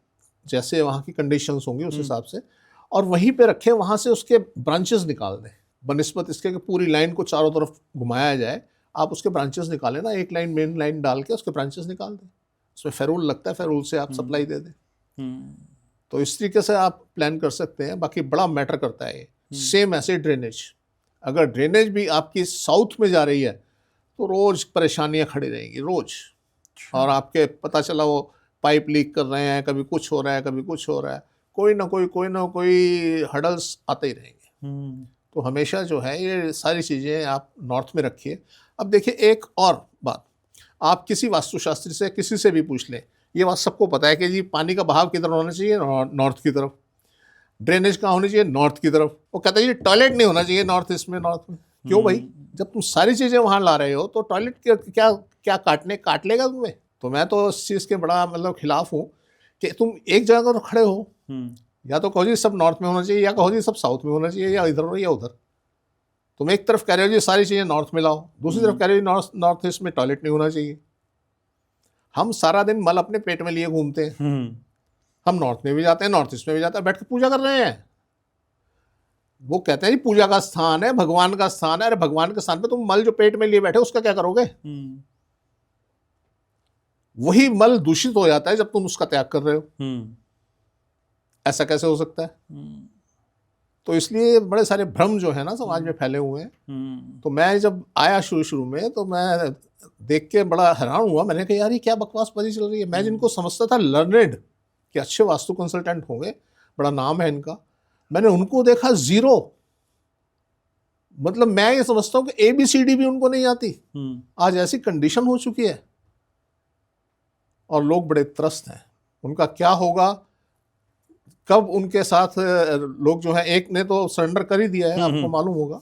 जैसे वहाँ की कंडीशंस होंगी उस हिसाब से, और वहीं पे रखें। वहाँ से उसके ब्रांचेस निकाल दें, बनिस्बत इसके कि पूरी लाइन को चारों तरफ घुमाया जाए। आप उसके ब्रांचेस निकालें ना, एक लाइन मेन लाइन डाल के उसके ब्रांचेस निकाल दें। उसमें फेरूल लगता है, फेरूल से आप सप्लाई दे दें। तो इस तरीके से आप प्लान कर सकते हैं। बाकी बड़ा मैटर करता है ये। सेम ऐसे ड्रेनेज, अगर ड्रेनेज भी आपकी साउथ में जा रही है, तो रोज परेशानियां खड़ी रहेंगी, रोज। और आपके पता चला वो पाइप लीक कर रहे हैं, कभी कुछ हो रहा है, कभी कुछ हो रहा है, कोई ना कोई हडल्स आते ही रहेंगे। तो हमेशा जो है ये सारी चीज़ें आप नॉर्थ में रखिए। अब देखिए एक और बात, आप किसी वास्तुशास्त्री से किसी से भी पूछ लें, ये बात सबको पता है कि जी पानी का बहाव किधर होना चाहिए, नॉर्थ की तरफ। ड्रेनेज कहाँ होनी चाहिए, नॉर्थ की तरफ। वो कहता है जी टॉयलेट नहीं होना चाहिए नॉर्थ ईस्ट में, नॉर्थ में। क्यों भाई, जब तुम सारी चीज़ें वहाँ ला रहे हो तो टॉयलेट क्या क्या काट लेगा तुम्हें? तो मैं तो इस चीज़ के बड़ा मतलब खिलाफ हूँ कि तुम एक जगह पर खड़े हो, या तो कहो जी सब नॉर्थ में होना चाहिए, या कहो जी सब साउथ में होना चाहिए, या इधर हो या उधर। तुम एक तरफ कह रहे हो जी सारी चीज़ें नॉर्थ में लाओ, दूसरी तरफ कह रहे हो नॉर्थ ईस्ट में टॉयलेट नहीं होना चाहिए। हम सारा दिन मल अपने पेट में लिए घूमते हैं। हम नॉर्थ में भी जाते हैं, नॉर्थ ईस्ट में भी जाते हैं, बैठ के पूजा कर रहे हैं। वो कहते हैं जी पूजा का स्थान है, भगवान का स्थान है। अरे भगवान के स्थान पे तुम मल जो पेट में लिए बैठे उसका क्या करोगे? वही मल दूषित हो जाता है जब तुम उसका त्याग कर रहे हो। ऐसा कैसे हो सकता है? तो इसलिए बड़े सारे भ्रम जो है ना समाज में फैले हुए हैं। तो मैं जब आया शुरू में तो मैं देख के बड़ा हैरान हुआ। मैंने कहा यार ये क्या बकवास बाजी चल रही है। मैं जिनको समझता था लर्नेड कि अच्छे वास्तु कंसल्टेंट होंगे, बड़ा नाम है इनका, मैंने उनको देखा जीरो। मतलब मैं ये समझता हूँ कि ABCD भी उनको नहीं आती। आज ऐसी कंडीशन हो चुकी है और लोग बड़े त्रस्त हैं। उनका क्या होगा, कब उनके साथ लोग जो है, एक ने तो सरेंडर कर ही दिया है, आपको मालूम होगा।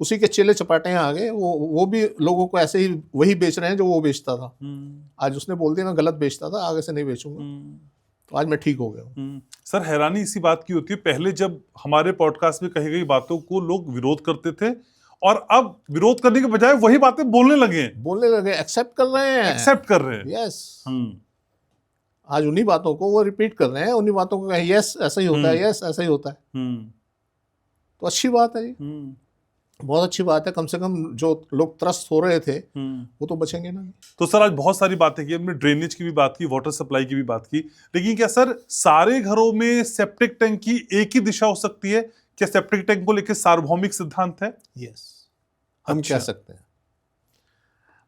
उसी के चेले चपाटे आ गए, वो भी लोगों को ऐसे ही वही बेच रहे हैं जो वो बेचता था। आज उसने बोल दिया मैं गलत बेचता था, आगे से नहीं बेचूंगा। तो आज मैं ठीक हो गया हूँ।
सर हैरानी इसी बात की होती है, पहले जब हमारे पॉडकास्ट में कही गई बातों को लोग विरोध करते थे, और अब विरोध करने के बजाय वही बातें बोलने लगे,
एक्सेप्ट कर रहे हैं। यस, आज उन्हीं बातों को वो रिपीट कर रहे हैं, उन्हीं बातों को यस ऐसा ही होता है, यस ऐसा ही होता है। तो अच्छी बात है जी, बहुत अच्छी बात है। कम से कम जो लोग त्रस्त हो रहे थे वो तो बचेंगे ना।
तो सर आज बहुत सारी बातें की हमने, ड्रेनेज की भी बात की, वाटर सप्लाई की भी बात की, लेकिन क्या सर सारे घरों में सेप्टिक टैंक की एक ही दिशा हो सकती है? क्या सेप्टिक टैंक को लेकर सार्वभौमिक सिद्धांत है?
यस, हम कह सकते हैं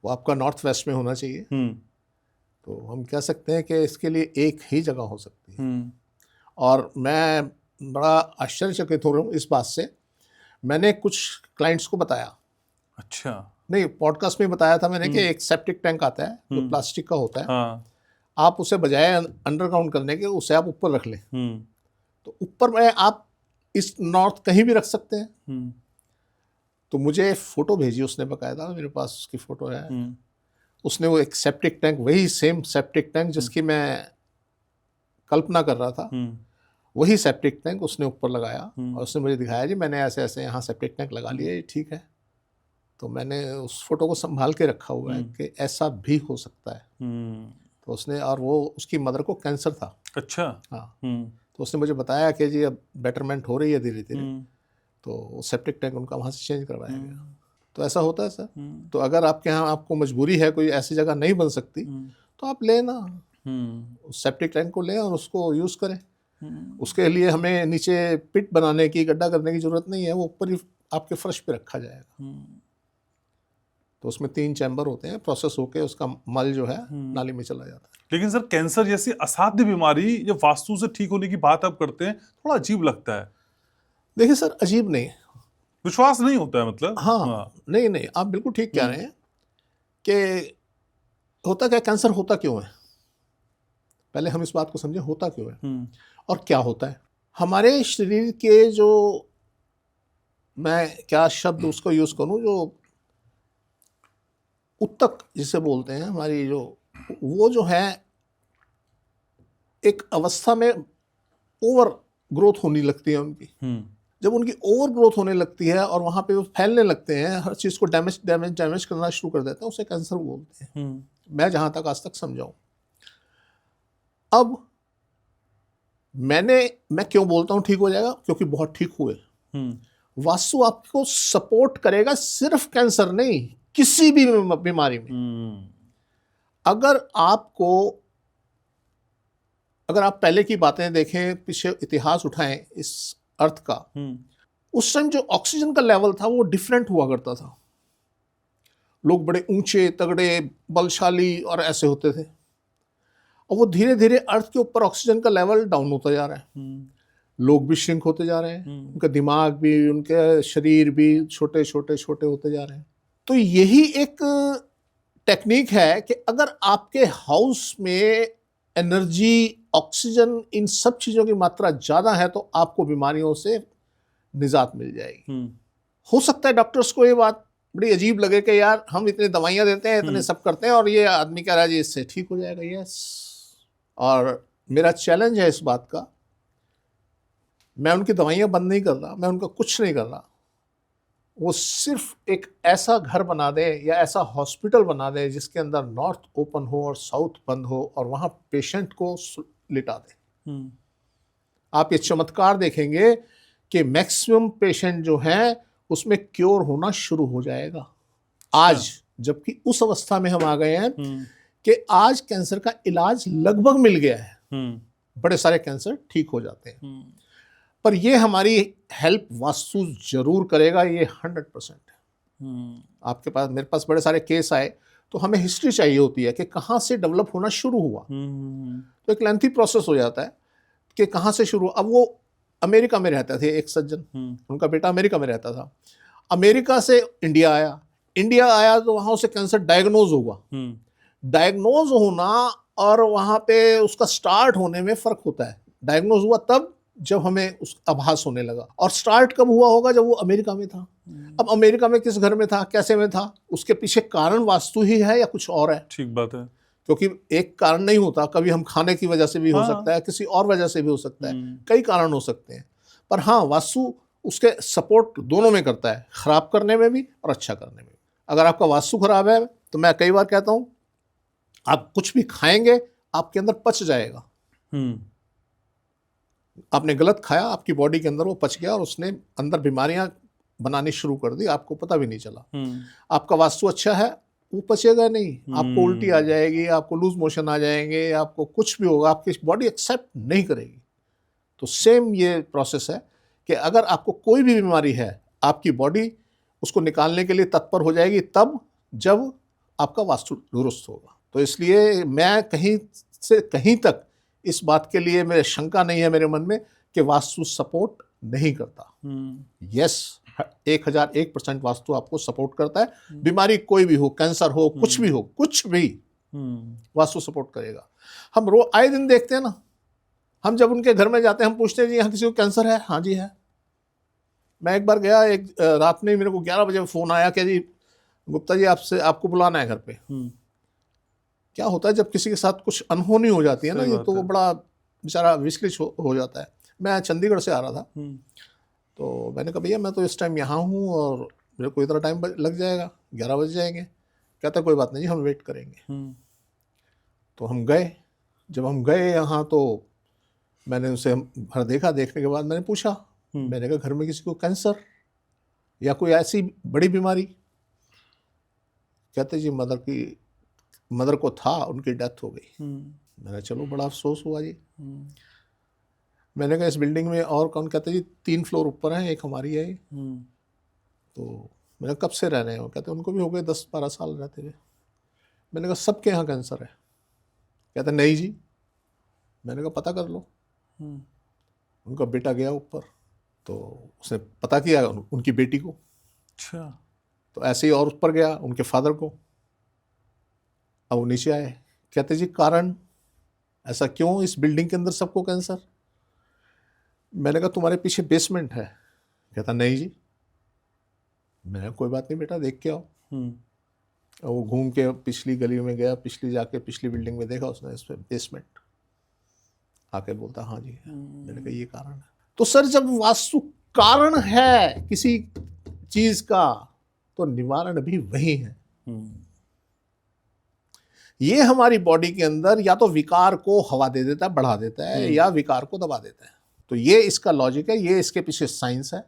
वो आपका नॉर्थ वेस्ट में होना चाहिए। तो हम कह सकते हैं कि इसके लिए एक ही जगह हो सकती है। और मैं बड़ा आश्चर्यचकित हो रहा हूँ इस बात से। मैंने कुछ क्लाइंट्स को बताया,
अच्छा
नहीं पॉडकास्ट में बताया था मैंने कि एक सेप्टिक टैंक आता है जो प्लास्टिक का होता है।
हाँ।
आप उसे बजाय अंडरग्राउंड करने के उसे आप ऊपर रख लें। तो ऊपर में आप इस नॉर्थ कहीं भी रख सकते हैं। तो मुझे फोटो भेजी उसने, बकायदा मेरे पास उसकी फोटो है। उसने वो एक सेप्टिक टैंक, वही सेम सेप्टिक टैंक जिसकी मैं कल्पना कर रहा था, वही सेप्टिक टैंक उसने ऊपर लगाया। और उसने मुझे दिखाया जी मैंने ऐसे ऐसे यहाँ सेप्टिक टैंक लगा लिया, ये ठीक है। तो मैंने उस फोटो को संभाल के रखा हुआ है कि ऐसा भी हो सकता है। तो उसने, और वो उसकी मदर को कैंसर था।
अच्छा।
हाँ। तो उसने मुझे बताया कि जी अब बेटरमेंट हो रही है धीरे धीरे, तो सेप्टिक टैंक उनका वहाँ से चेंज करवाया गया। तो ऐसा होता है सर। तो अगर आपके यहाँ आपको मजबूरी है, कोई ऐसी जगह नहीं बन सकती, तो आप लेना उस सेप्टिक टैंक को लें और उसको यूज़ करें। उसके लिए हमें नीचे पिट बनाने की, गड्ढा करने की जरूरत नहीं है, वो ऊपर ही आपके फर्श पे रखा जाएगा। तो उसमें 3 चैम्बर होते हैं, प्रोसेस होके उसका मल जो है नाली में चला जाता है।
लेकिन सर कैंसर जैसी असाध्य बीमारी जब वास्तु से ठीक होने की बात आप करते हैं, थोड़ा अजीब लगता है।
देखिए सर, अजीब नहीं,
विश्वास नहीं होता है मतलब।
हाँ। नहीं, आप बिल्कुल ठीक कह रहे हैं कि होता क्या, कैंसर होता क्यों है, पहले हम इस बात को समझें, होता क्यों है और क्या होता है। हमारे शरीर के जो, मैं क्या शब्द उसको यूज करूं, जो उत्तक जिसे बोलते हैं, हमारी जो, वो जो है एक अवस्था में ओवर ग्रोथ होने लगती है उनकी। जब उनकी ओवर ग्रोथ होने लगती है और वहाँ पे वो फैलने लगते हैं, हर चीज़ को डैमेज करना शुरू कर देते हैं, उसे कैंसर बोलते हैं। मैं जहाँ तक आज तक समझाऊँ। अब मैं क्यों बोलता हूँ ठीक हो जाएगा, क्योंकि बहुत ठीक हुए। वास्तु आपको सपोर्ट करेगा, सिर्फ कैंसर नहीं, किसी भी बीमारी में। अगर आप पहले की बातें देखें, पीछे इतिहास उठाएं इस अर्थ का, उस टाइम जो ऑक्सीजन का लेवल था वो डिफरेंट हुआ करता था। लोग बड़े ऊंचे तगड़े बलशाली और ऐसे होते थे, और वो धीरे धीरे अर्थ के ऊपर ऑक्सीजन का लेवल डाउन होता जा रहा है। लोग भी श्रिंक होते जा रहे हैं, उनका दिमाग भी, उनके शरीर भी छोटे छोटे होते जा रहे हैं। तो यही एक टेक्निक है कि अगर आपके हाउस में एनर्जी, ऑक्सीजन, इन सब चीज़ों की मात्रा ज़्यादा है तो आपको बीमारियों से निजात मिल जाएगी। हो सकता है डॉक्टर्स को ये बात बड़ी अजीब लगे कि यार हम इतनी दवाइयाँ देते हैं, इतने सब करते हैं और ये आदमी कह रहा है जी इससे ठीक हो जाएगा। यस, और मेरा चैलेंज है इस बात का, मैं उनकी दवाइयाँ बंद नहीं कर रहा, मैं उनका कुछ नहीं कर रहा। वो सिर्फ एक ऐसा घर बना दे या ऐसा हॉस्पिटल बना दे जिसके अंदर नॉर्थ ओपन हो और साउथ बंद हो और वहाँ पेशेंट को लिटा दे। आप ये चमत्कार देखेंगे कि मैक्सिमम पेशेंट जो हैं उसमें क्योर होना शुरू हो जाएगा आज, जबकि उस अवस्था में हम आ गए हैं कि आज कैंसर का इलाज लगभग मिल गया है। बड़े सारे कैंसर ठीक हो जाते हैं, पर ये हमारी हेल्प वास्तु जरूर करेगा, ये 100% है। आपके पास, मेरे पास बड़े सारे केस आए तो हमें हिस्ट्री चाहिए होती है कि कहाँ से डेवलप होना शुरू हुआ। तो एक लेंथी प्रोसेस हो जाता है कि कहाँ से शुरू। अब वो अमेरिका में रहते थे एक सज्जन, उनका बेटा अमेरिका में रहता था, अमेरिका से इंडिया आया, इंडिया आया तो वहाँ उसे कैंसर डायग्नोज हुआ। डायग्नोज होना और वहाँ पे उसका स्टार्ट होने में फ़र्क होता है। डायग्नोज हुआ तब जब हमें उस आभास होने लगा, और स्टार्ट कब हुआ होगा जब वो अमेरिका में था। अब अमेरिका में किस घर में था, कैसे में था, उसके पीछे कारण वास्तु ही है या कुछ और है।
ठीक बात है,
क्योंकि एक कारण नहीं होता, कभी हम खाने की वजह से भी हो सकता है, किसी और वजह से भी हो सकता है, कई कारण हो सकते हैं। पर हाँ, वास्तु उसके सपोर्ट दोनों में करता है, खराब करने में भी और अच्छा करने में भी। अगर आपका वास्तु खराब है तो मैं कई बार कहता हूँ आप कुछ भी खाएंगे आपके अंदर पच जाएगा। आपने गलत खाया, आपकी बॉडी के अंदर वो पच गया और उसने अंदर बीमारियां बनानी शुरू कर दी, आपको पता भी नहीं चला। आपका वास्तु अच्छा है, वो पचेगा नहीं, आपको उल्टी आ जाएगी, आपको लूज मोशन आ जाएंगे, आपको कुछ भी होगा, आपकी बॉडी एक्सेप्ट नहीं करेगी। तो सेम ये प्रोसेस है कि अगर आपको कोई भी बीमारी है, आपकी बॉडी उसको निकालने के लिए तत्पर हो जाएगी तब जब आपका वास्तु दुरुस्त होगा। तो इसलिए मैं कहीं से कहीं तक इस बात के लिए मेरे शंका नहीं है मेरे मन में कि वास्तु सपोर्ट नहीं करता। यस, 1001% वास्तु आपको सपोर्ट करता है। बीमारी कोई भी हो, कैंसर हो, कुछ भी हो, कुछ भी वास्तु सपोर्ट करेगा। हम आए दिन देखते हैं ना, हम जब उनके घर में जाते हैं हम पूछते हैं जी यहाँ किसी को कैंसर है? हाँ जी है। मैं एक बार गया, एक रात में मेरे को 11 बजे फोन आया कि जी गुप्ता जी आपको बुलाना है घर पे। क्या होता है जब किसी के साथ कुछ अनहोनी हो जाती है ना, ये तो वो बड़ा बेचारा विचलित हो जाता है। मैं चंडीगढ़ से आ रहा था, तो मैंने कहा भैया मैं तो इस टाइम यहाँ हूँ और मेरे को इतना टाइम लग जाएगा, 11 बज जाएंगे। कहता कोई बात नहीं जी, हम वेट करेंगे। तो हम गए। जब हम गए यहाँ तो मैंने उसे घर देखा, देखने के बाद मैंने पूछा, मैंने कहा घर में किसी को कैंसर या कोई ऐसी बड़ी बीमारी? कहते जी मदर को था, उनकी डेथ हो गई। मैंने चलो बड़ा अफसोस हुआ जी। मैंने कहा इस बिल्डिंग में और कौन? कहते जी 3 फ्लोर ऊपर हैं, एक हमारी है। तो मैंने कब से रह रहे हो? कहते उनको भी हो गए 10-12 साल रहते हुए। मैंने कहा सबके यहाँ कैंसर है? कहते नहीं जी। मैंने कहा पता कर लो। उनका बेटा गया ऊपर, तो उसने पता किया उनकी बेटी को।
अच्छा।
तो ऐसे ही और ऊपर गया उनके फादर को। अब वो नीचे आए, कहते जी कारण ऐसा क्यों, इस बिल्डिंग के अंदर सबको कैंसर? मैंने कहा तुम्हारे पीछे बेसमेंट है? कहता नहीं जी। मैंने कहा कोई बात नहीं बेटा, देख के आओ। वो घूम के पिछली गली में गया, पिछली बिल्डिंग में देखा उसने, इस पे बेसमेंट। आके बोलता हाँ जी। मैंने कहा ये कारण है। तो सर जब वास्तु कारण है किसी चीज का तो निवारण भी वही है। ये हमारी बॉडी के अंदर या तो विकार को हवा दे देता है, बढ़ा देता है, या विकार को दबा देता है। तो ये इसका लॉजिक है, ये इसके पीछे साइंस है।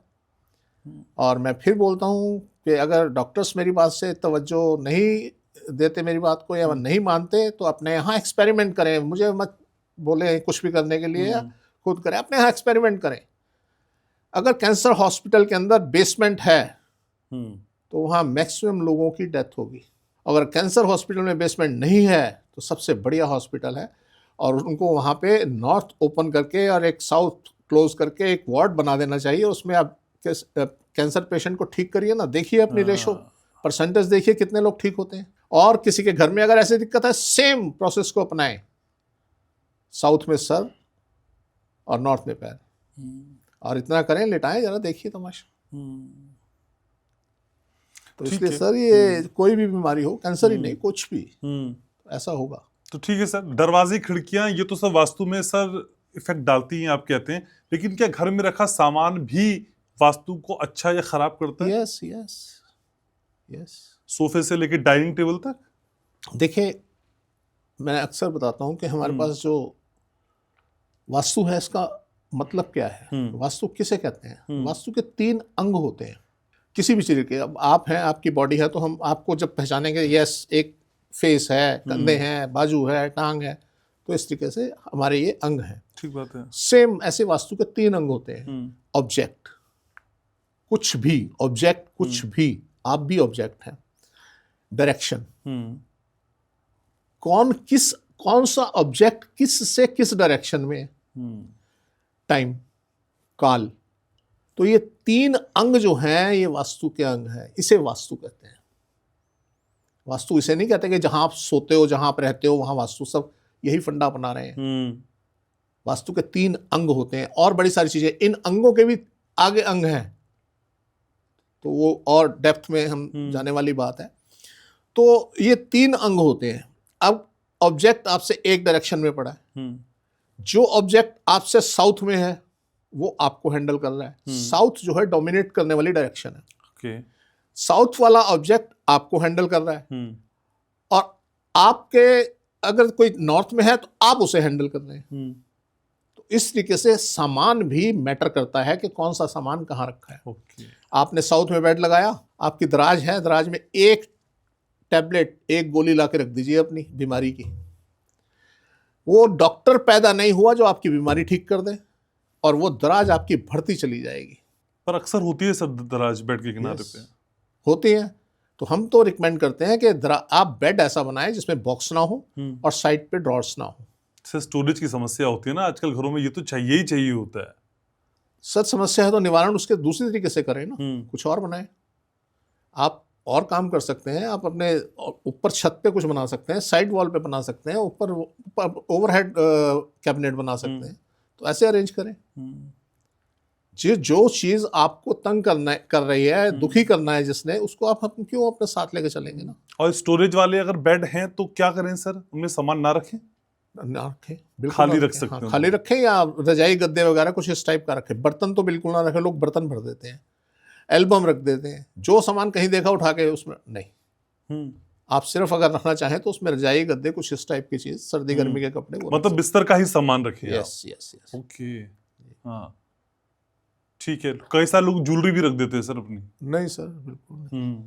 और मैं फिर बोलता हूँ कि अगर डॉक्टर्स मेरी बात से तवज्जो नहीं देते, मेरी बात को, या नहीं मानते, तो अपने यहाँ एक्सपेरिमेंट करें। मुझे मत बोले कुछ भी करने के लिए, खुद करें, अपने यहाँ एक्सपेरिमेंट करें। अगर कैंसर हॉस्पिटल के अंदर बेसमेंट है तो वहाँ मैक्सिमम लोगों की डेथ होगी। अगर कैंसर हॉस्पिटल में बेसमेंट नहीं है तो सबसे बढ़िया हॉस्पिटल है, और उनको वहाँ पे नॉर्थ ओपन करके और एक साउथ क्लोज करके एक वार्ड बना देना चाहिए। उसमें आप कैंसर पेशेंट को ठीक करिए ना, देखिए अपनी रेशो परसेंटेज देखिए कितने लोग ठीक होते हैं। और किसी के घर में अगर ऐसी दिक्कत है, सेम प्रोसेस को अपनाएं, साउथ में सर और नॉर्थ में पैर, और इतना करें, लेटाएं जरा, देखिए तमाशा। तो इसलिए सर ये कोई भी बीमारी हो, कैंसर ही नहीं, कुछ भी ऐसा होगा।
तो ठीक है सर, दरवाजे खिड़कियां ये तो सब वास्तु में सर इफेक्ट डालती हैं आप कहते हैं, लेकिन क्या घर में रखा सामान भी वास्तु को अच्छा या खराब करता है?
Yes yes yes.
सोफे से लेकर डाइनिंग टेबल तक?
देखिए, मैं अक्सर बताता हूँ कि हमारे पास जो वास्तु है, इसका मतलब क्या है, वास्तु किसे कहते हैं। वास्तु के 3 अंग होते हैं किसी भी चीज़ के। अब आप हैं, आपकी बॉडी है, तो हम आपको जब पहचानेंगे, यस एक फेस है, कंधे हैं, बाजू है, टांग है, तो इस तरीके से हमारे ये अंग हैं।
ठीक बात है।
सेम ऐसे वास्तु के 3 अंग होते हैं। ऑब्जेक्ट, कुछ भी ऑब्जेक्ट, कुछ भी, आप भी ऑब्जेक्ट हैं। डायरेक्शन, कौन सा ऑब्जेक्ट किस से किस डायरेक्शन में। टाइम, काल। तो ये 3 अंग जो हैं, ये वास्तु के अंग हैं, इसे वास्तु कहते हैं। वास्तु इसे नहीं कहते कि जहां आप सोते हो, जहां आप रहते हो वहां वास्तु, सब यही फंडा बना रहे हैं। वास्तु के 3 अंग होते हैं और बड़ी सारी चीजें, इन अंगों के भी आगे अंग हैं, तो वो और डेप्थ में हम जाने वाली बात है। तो ये 3 अंग होते हैं। अब ऑब्जेक्ट आपसे एक डायरेक्शन में पड़ा है, जो ऑब्जेक्ट आपसे साउथ में है वो आपको हैंडल कर रहा है। साउथ जो है डोमिनेट करने वाली डायरेक्शन है।
okay.
साउथ वाला ऑब्जेक्ट आपको हैंडल कर रहा है, और आपके अगर कोई नॉर्थ में है तो आप उसे हैंडल कर रहे हैं। तो इस तरीके से सामान भी मैटर करता है कि कौन सा सामान कहाँ रखा है।
okay.
आपने साउथ में बेड लगाया, आपकी दराज है, दराज में एक टैबलेट, एक गोली ला के रख दीजिए अपनी बीमारी की। वो डॉक्टर पैदा नहीं हुआ जो आपकी बीमारी ठीक कर दे, और वो दराज आपकी बढ़ती चली जाएगी।
पर अक्सर होती है सर दराज बेड के किनारे पे
होती है। तो हम तो रिकमेंड करते हैं कि आप बेड ऐसा बनाएं जिसमें बॉक्स ना हो और साइड पे ड्रॉर्स ना हो।
सर स्टोरेज की समस्या होती है ना आजकल घरों में, ये तो चाहिए ही चाहिए होता है।
सच समस्या है तो निवारण उसके दूसरी तरीके से करें ना, कुछ और बनाएं। आप और काम कर सकते हैं, आप अपने ऊपर छत पे कुछ बना सकते हैं, साइड वॉल पे बना सकते हैं, ऊपर ओवरहेड कैबिनेट बना सकते हैं। तो ऐसे अरेंज करें। जो चीज आपको तंग कर रही है, दुखी करना है जिसने, उसको आप क्यों अपने साथ लेके चलेंगे ना।
और स्टोरेज वाले अगर बेड हैं तो क्या करें सर, उनमें सामान ना रखें?
ना रखें, बिल्कुल
खाली
ना
रख सकते हैं।
खाली रखें, या रजाई गद्दे वगैरह कुछ इस टाइप का रखें। बर्तन तो बिल्कुल ना रखें, लोग बर्तन भर देते हैं, एल्बम रख देते हैं, जो सामान कहीं देखा उठा के उसमें नहीं। आप सिर्फ अगर रखना चाहें तो उसमें रजाई गद्दे, कुछ इस टाइप की चीज, सर्दी गर्मी के कपड़े,
मतलब बिस्तर का ही सामान रखें।
Yes yes yes.
ओके, हाँ ठीक है। कई सारे लोग ज्वेलरी भी रख देते हैं सर अपनी।
नहीं सर, बिल्कुल नहीं।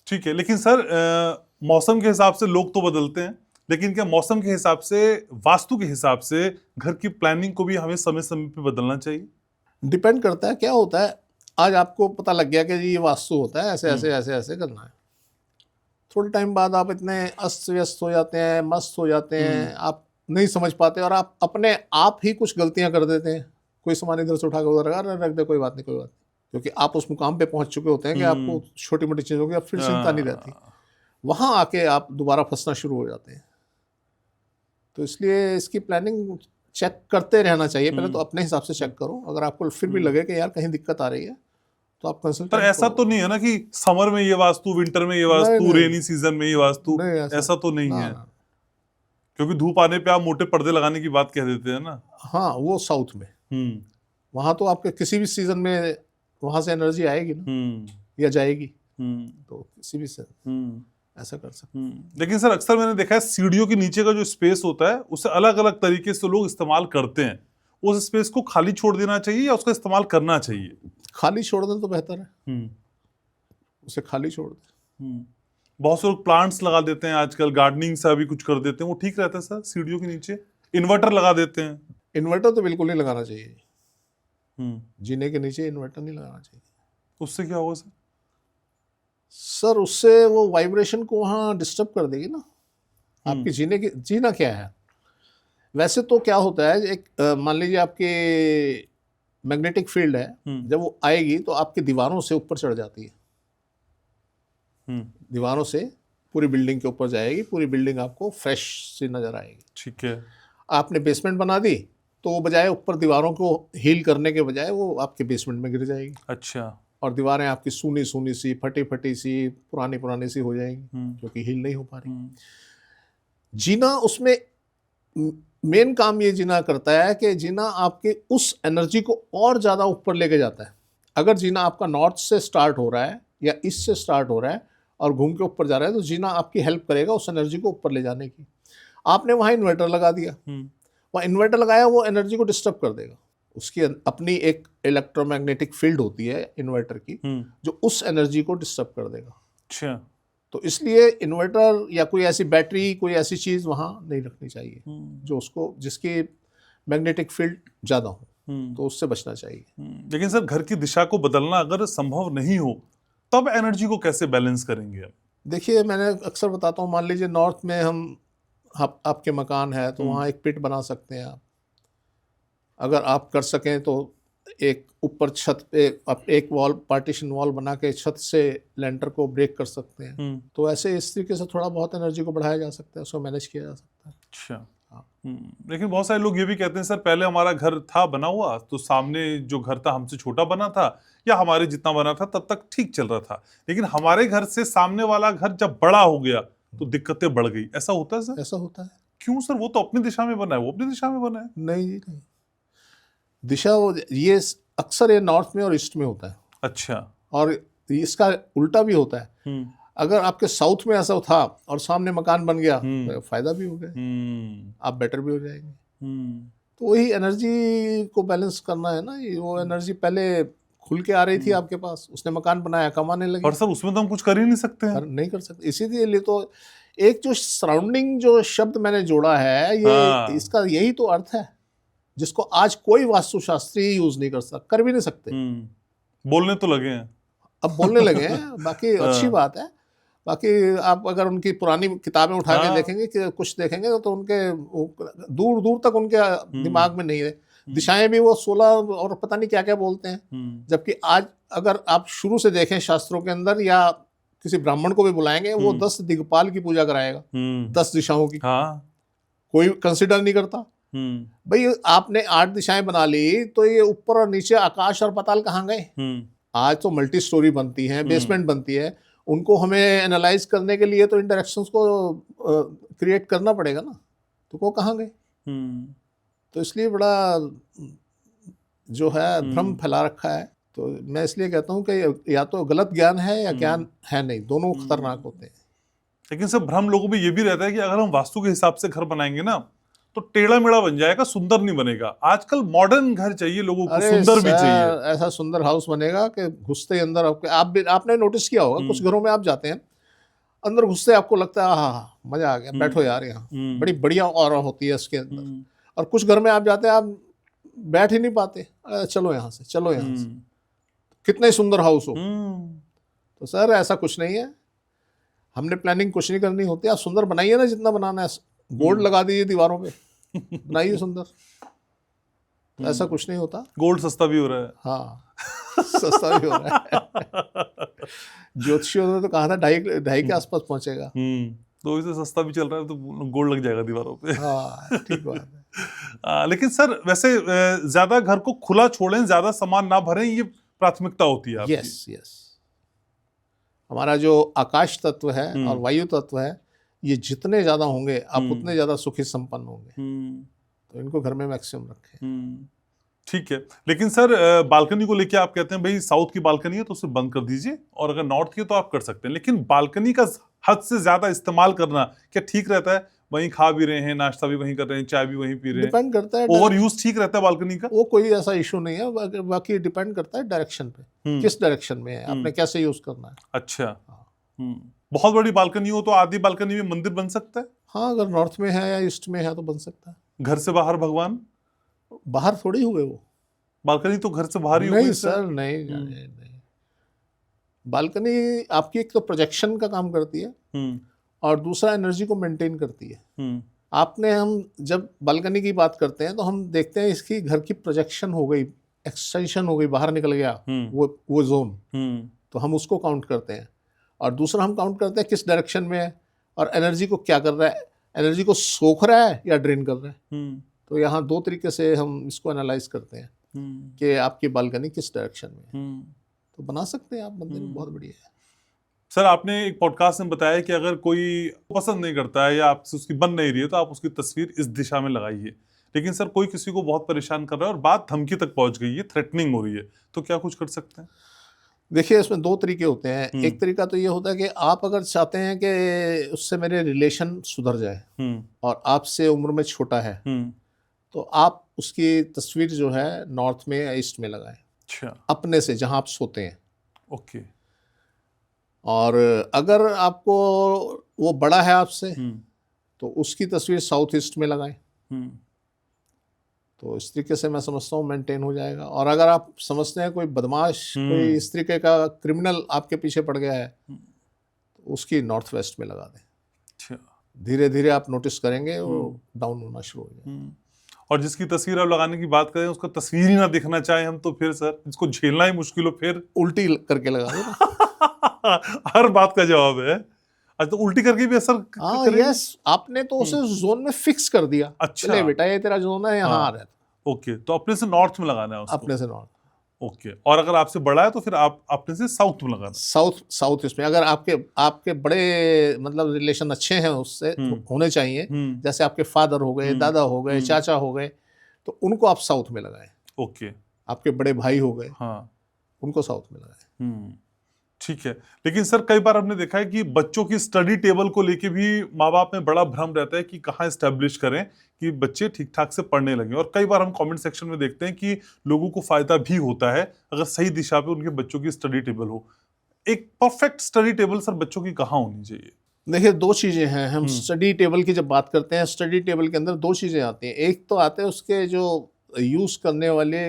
ठीक है, लेकिन सर मौसम के हिसाब से लोग तो बदलते हैं, लेकिन क्या मौसम के हिसाब से, वास्तु के हिसाब से घर की प्लानिंग को भी हमें समय समय पे बदलना चाहिए?
डिपेंड करता है क्या होता है। आज आपको पता लग गया कि जी ये वास्तु होता है, ऐसे ऐसे ऐसे ऐसे करना है। थोड़े टाइम बाद आप इतने अस्त व्यस्त हो जाते हैं, मस्त हो जाते हैं, आप नहीं समझ पाते, और आप अपने आप ही कुछ गलतियां कर देते हैं। कोई सामान इधर से उठा कर उधर रख दे, कोई बात नहीं, कोई बात नहीं, क्योंकि आप उस मुकाम पे पहुंच चुके होते हैं कि आपको छोटी मोटी चीज़ों की अब फिर चिंता नहीं रहती। वहाँ आके आप दोबारा फंसना शुरू हो जाते हैं। तो इसलिए इसकी प्लानिंग चेक करते रहना चाहिए। पहले तो अपने हिसाब से चेक करो, अगर आपको फिर भी लगे कि यार कहीं दिक्कत आ रही है तो आप कंसल्ट।
पर ऐसा तो नहीं है ना कि समर में ये वास्तु, विंटर में ये वास्तु, रेनी सीजन में ये वास्तु, ऐसा तो नहीं है? क्योंकि धूप आने पे आप मोटे पर्दे लगाने की बात कह देते हैं ना।
हाँ, वो साउथ में, वहां तो आपके किसी भी सीजन में वहां से एनर्जी आएगी ना, या जाएगी, तो किसी भी से ऐसा कर सकते हैं।
लेकिन सर अक्सर मैंने देखा है सीढ़ियों के नीचे का जो स्पेस होता है उसे अलग अलग तरीके से लोग इस्तेमाल करते हैं। उस स्पेस को खाली छोड़ देना चाहिए या उसका इस्तेमाल करना चाहिए?
खाली छोड़ दें तो बेहतर है, उसे खाली छोड़ दें।
बहुत से लोग प्लांट्स लगा देते हैं आजकल, गार्डनिंग से भी कुछ कर देते हैं, वो ठीक रहता है सर? सीढ़ियों के नीचे इन्वर्टर लगा देते हैं।
इन्वर्टर तो बिल्कुल नहीं लगाना चाहिए। जीने के नीचे इन्वर्टर नहीं लगाना चाहिए।
उससे क्या होगा सर?
सर उससे वो वाइब्रेशन को वहाँ डिस्टर्ब कर देगी ना। आपकी जीना क्या है वैसे तो क्या होता है, एक मान लीजिए आपके मैग्नेटिक फील्ड है, जब वो आएगी तो आपकी दीवारों से ऊपर चढ़ जाती है। दीवारों से पूरी बिल्डिंग के ऊपर जाएगी, पूरी बिल्डिंग आपको फ्रेश सी नजर आएगी।
ठीक है।
आपने बेसमेंट बना दी तो वो बजाय ऊपर दीवारों को हील करने के बजाय वो आपके बेसमेंट में गिर जाएगी।
अच्छा।
और दीवारें आपकी सूनी सूनी सी, फटी फटी सी, पुरानी पुरानी सी हो जाएंगी क्योंकि हील नहीं हो पा रही। जीना उसमें मेन काम ये जीना करता है कि जीना आपके उस एनर्जी को और ज़्यादा ऊपर लेके जाता है। अगर जीना आपका नॉर्थ से स्टार्ट हो रहा है या ईस्ट से स्टार्ट हो रहा है और घूम के ऊपर जा रहा है तो जीना आपकी हेल्प करेगा उस एनर्जी को ऊपर ले जाने की। आपने वहाँ इन्वर्टर लगा दिया, वहाँ इन्वर्टर लगाया, वो एनर्जी को डिस्टर्ब कर देगा। उसकी अपनी एक इलेक्ट्रोमैग्नेटिक फील्ड होती है इन्वर्टर की जो उस एनर्जी को डिस्टर्ब कर देगा।
अच्छा।
तो इसलिए इन्वर्टर या कोई ऐसी बैटरी, कोई ऐसी चीज़ वहाँ नहीं रखनी चाहिए जो उसको, जिसकी मैग्नेटिक फील्ड ज़्यादा हो, तो उससे बचना चाहिए।
लेकिन सर घर की दिशा को बदलना अगर संभव नहीं हो तब एनर्जी को कैसे बैलेंस करेंगे आप?
देखिए, मैंने अक्सर बताता हूँ, मान लीजिए नॉर्थ में आपके मकान है तो वहाँ एक पिट बना सकते हैं आप। अगर आप कर सकें तो एक ऊपर छत पे आप एक वॉल, पार्टीशन वॉल बना के छत से लेंटर को ब्रेक कर सकते हैं। तो ऐसे इस तरीके से थोड़ा बहुत एनर्जी को बढ़ाया जा सकता है, उसको मैनेज किया जा सकता है।
अच्छा। लेकिन बहुत सारे लोग ये भी कहते हैं सर पहले हमारा घर था बना हुआ तो सामने जो घर था हमसे छोटा बना था या हमारे जितना बना था तब तक ठीक चल रहा था, लेकिन हमारे घर से सामने वाला घर जब बड़ा हो गया तो दिक्कतें बढ़ गई। ऐसा होता है सर?
ऐसा होता है।
क्यों सर? वो तो अपनी दिशा में बना है, वो अपनी दिशा में बना है।
नहीं जी, नहीं। दिशा ये अक्सर ये नॉर्थ में और ईस्ट में होता है।
अच्छा।
और इसका उल्टा भी होता है। अगर आपके साउथ में ऐसा था और सामने मकान बन गया तो फायदा भी हो गया, आप बेटर भी हो जाएंगे। तो वही एनर्जी को बैलेंस करना है ना। वो एनर्जी पहले खुल के आ रही थी आपके पास, उसने मकान बनाया, कमाने लगे।
और सर उसमें तो हम कुछ कर ही नहीं सकते हैं।
नहीं कर सकते। इसीलिए तो एक जो सराउंडिंग जो शब्द मैंने जोड़ा है ये इसका यही तो अर्थ है जिसको आज कोई वास्तुशास्त्री यूज नहीं कर सकता, कर भी नहीं सकते।
बोलने तो लगे हैं, अब
बोलने लगे हैं, बाकी अच्छी बात है। बाकी आप अगर उनकी पुरानी किताबें उठा के देखेंगे कि कुछ देखेंगे तो उनके दूर दूर तक उनके दिमाग में नहीं है। दिशाएं भी वो 16 और पता नहीं क्या क्या बोलते हैं, जबकि आज अगर आप शुरू से देखें शास्त्रों के अंदर या किसी ब्राह्मण को भी बुलाएंगे वो 10 दिग्पाल की पूजा कराएगा, 10 दिशाओं की। कोई कंसिडर नहीं करता। भाई आपने 8 दिशाएं बना ली तो ये ऊपर और नीचे आकाश और पाताल कहाँ गए? आज तो मल्टी स्टोरी बनती हैं, बेसमेंट बनती है, उनको हमें एनालाइज करने के लिए तो इन डायरेक्शंस को क्रिएट करना पड़ेगा ना, तो वो कहाँ गए? तो इसलिए बड़ा जो है भ्रम फैला रखा है। तो मैं इसलिए कहता हूँ कि या तो गलत ज्ञान है या ज्ञान है नहीं, दोनों खतरनाक होते हैं।
लेकिन सब भ्रम लोगों में ये भी रहता है कि अगर हम वास्तु के हिसाब से घर बनाएंगे ना तो टेढ़ा मेढ़ा बन जाएगा, सुंदर नहीं बनेगा। आजकल मॉडर्न घर चाहिए लोगों को, सुंदर भी चाहिए।
ऐसा सुंदर हाउस बनेगा कि घुसते ही अंदर आपने नोटिस किया होगा, कुछ घरों में आप जाते हैं अंदर घुसते आपको लगता है हाँ मजा आ गया, बैठो यार यहाँ, बड़ी बढ़िया ऑरा होती है इसके अंदर। और कुछ घर में आप जाते हैं आप बैठ ही नहीं पाते, चलो यहाँ से, चलो यहाँ से, कितना ही सुंदर हाउस हो। तो सर ऐसा कुछ नहीं है, हमने प्लानिंग कुछ नहीं करनी होती। आप सुंदर बनाइए ना जितना बनाना है, गोल्ड लगा दीजिए दीवारों पे, बनाइए सुंदर। तो ऐसा कुछ नहीं होता।
गोल्ड सस्ता भी हो रहा है।
हाँ सस्ता भी हो रहा है। ज्योतिषियों ने तो कहा था 2.5 के आसपास पहुंचेगा,
तो इसे सस्ता भी चल रहा है तो गोल्ड लग जाएगा दीवारों पे।
हाँ ठीक बात है।
लेकिन सर वैसे ज्यादा घर को खुला छोड़ें, ज्यादा सामान ना भरें, ये प्राथमिकता होती है आपकी।
यस। हमारा जो आकाश तत्व है और वायु तत्व है, ये जितने ज्यादा होंगे आप उतने ज्यादा सुखी संपन्न होंगे। तो इनको घर में मैक्सिमम रखें।
ठीक है। लेकिन सर बालकनी को लेके आप कहते हैं भाई साउथ की बालकनी है तो उसे बंद कर दीजिए, और अगर नॉर्थ की है तो आप कर सकते हैं। लेकिन बालकनी का हद से ज्यादा इस्तेमाल करना क्या ठीक रहता है? वहीं खा भी रहे हैं, नाश्ता भी वहीं कर रहे हैं, चाय भी वहीं पी रहे हैं,
डिपेंड करता है।
ओवर यूज ठीक रहता है बालकनी का?
वो कोई ऐसा इशू नहीं है, बाकी डिपेंड करता है डायरेक्शन पे, किस डायरेक्शन में है, आपने कैसे यूज करना है।
अच्छा। बहुत बड़ी बालकनी हो तो आधी बालकनी में मंदिर बन सकता है?
हाँ, अगर नॉर्थ में है या ईस्ट में है तो बन सकता है।
घर से बाहर भगवान?
बाहर थोड़ी हुए वो,
बालकनी तो घर से बाहर ही
हुई। नहीं सर, नहीं। बालकनी आपकी एक तो प्रोजेक्शन का काम करती है और दूसरा एनर्जी को मेंटेन करती है। हम जब बालकनी की बात करते हैं तो हम देखते हैं इसकी घर की प्रोजेक्शन हो गई, एक्सटेंशन हो गई, बाहर निकल गया वो जोन, तो हम उसको काउंट करते हैं। और दूसरा हम काउंट करते हैं किस डायरेक्शन में है और एनर्जी को क्या कर रहा है, एनर्जी को सोख रहा है या ड्रेन कर रहा है। तो यहाँ दो तरीके से हम इसको एनालाइज करते हैं कि आपकी बालकनी किस डायरेक्शन में है। तो बना सकते हैं आप मंदिर, बहुत बढ़िया है।
सर आपने एक पॉडकास्ट में बताया कि अगर कोई पसंद नहीं करता है या आपसे उसकी बन नहीं रही है तो आप उसकी तस्वीर इस दिशा में लगाइए, लेकिन सर कोई किसी को बहुत परेशान कर रहा है और बात धमकी तक पहुंच गई है, थ्रेटनिंग हो रही है, तो क्या कुछ कर सकते हैं?
देखिए इसमें दो तरीके होते हैं। एक तरीका तो ये होता है कि आप अगर चाहते हैं कि उससे मेरे रिलेशन सुधर जाए और आपसे उम्र में छोटा है, तो आप उसकी तस्वीर जो है नॉर्थ में या ईस्ट में लगाएं।
अच्छा।
अपने से, जहां आप सोते हैं।
ओके।
और अगर आपको वो बड़ा है आपसे तो उसकी तस्वीर साउथ ईस्ट में लगाएं। तो इस तरीके से मैं समझता हूँ मेंटेन हो जाएगा। और अगर आप समझते हैं कोई बदमाश, कोई इस तरीके का क्रिमिनल आपके पीछे पड़ गया है, तो उसकी नॉर्थ वेस्ट में लगा दें।
अच्छा।
धीरे धीरे आप नोटिस करेंगे वो डाउन होना शुरू हो जाएगा।
और जिसकी तस्वीर आप लगाने की बात करें उसका तस्वीर ही ना दिखना चाहे हम, तो फिर सर इसको झेलना ही मुश्किल हो, फिर
उल्टी करके लगा दो ना।
हर बात का जवाब है। अच्छा, तो उल्टी करके भी असर करेगा?
यस, आपने तो उसे जोन में फिक्स कर दिया।
अच्छा।
चले बेटा ये तेरा जोन है, यहाँ आ रहा है।
ओके, तो अपने से नॉर्थ में लगाना है उसको।
अपने से नॉर्थ।
ओके, और अगर आपसे बड़ा है तो फिर आप अपने से साउथ में लगाना।
साउथ ईस्ट में। अगर आपके बड़े मतलब रिलेशन अच्छे हैं उससे, होने चाहिए, जैसे आपके फादर हो गए, दादा हो गए, चाचा हो गए, तो उनको आप साउथ में लगाएं।
ओके।
आपके बड़े भाई हो गए,
हाँ,
उनको साउथ में लगाएं।
ठीक है। लेकिन सर कई बार हमने देखा है कि बच्चों की स्टडी टेबल को लेके भी माँ बाप में बड़ा भ्रम रहता है कि कहाँ एस्टेब्लिश करें कि बच्चे ठीक ठाक से पढ़ने लगे। और कई बार हम कमेंट सेक्शन में देखते हैं कि लोगों को फायदा भी होता है अगर सही दिशा पे उनके बच्चों की स्टडी टेबल हो। एक परफेक्ट स्टडी टेबल सर बच्चों की कहाँ होनी चाहिए?
देखिए दो चीजें हैं। हम स्टडी टेबल की जब बात करते हैं, स्टडी टेबल के अंदर दो चीजें आती हैं। एक तो आते हैं उसके जो यूज करने वाले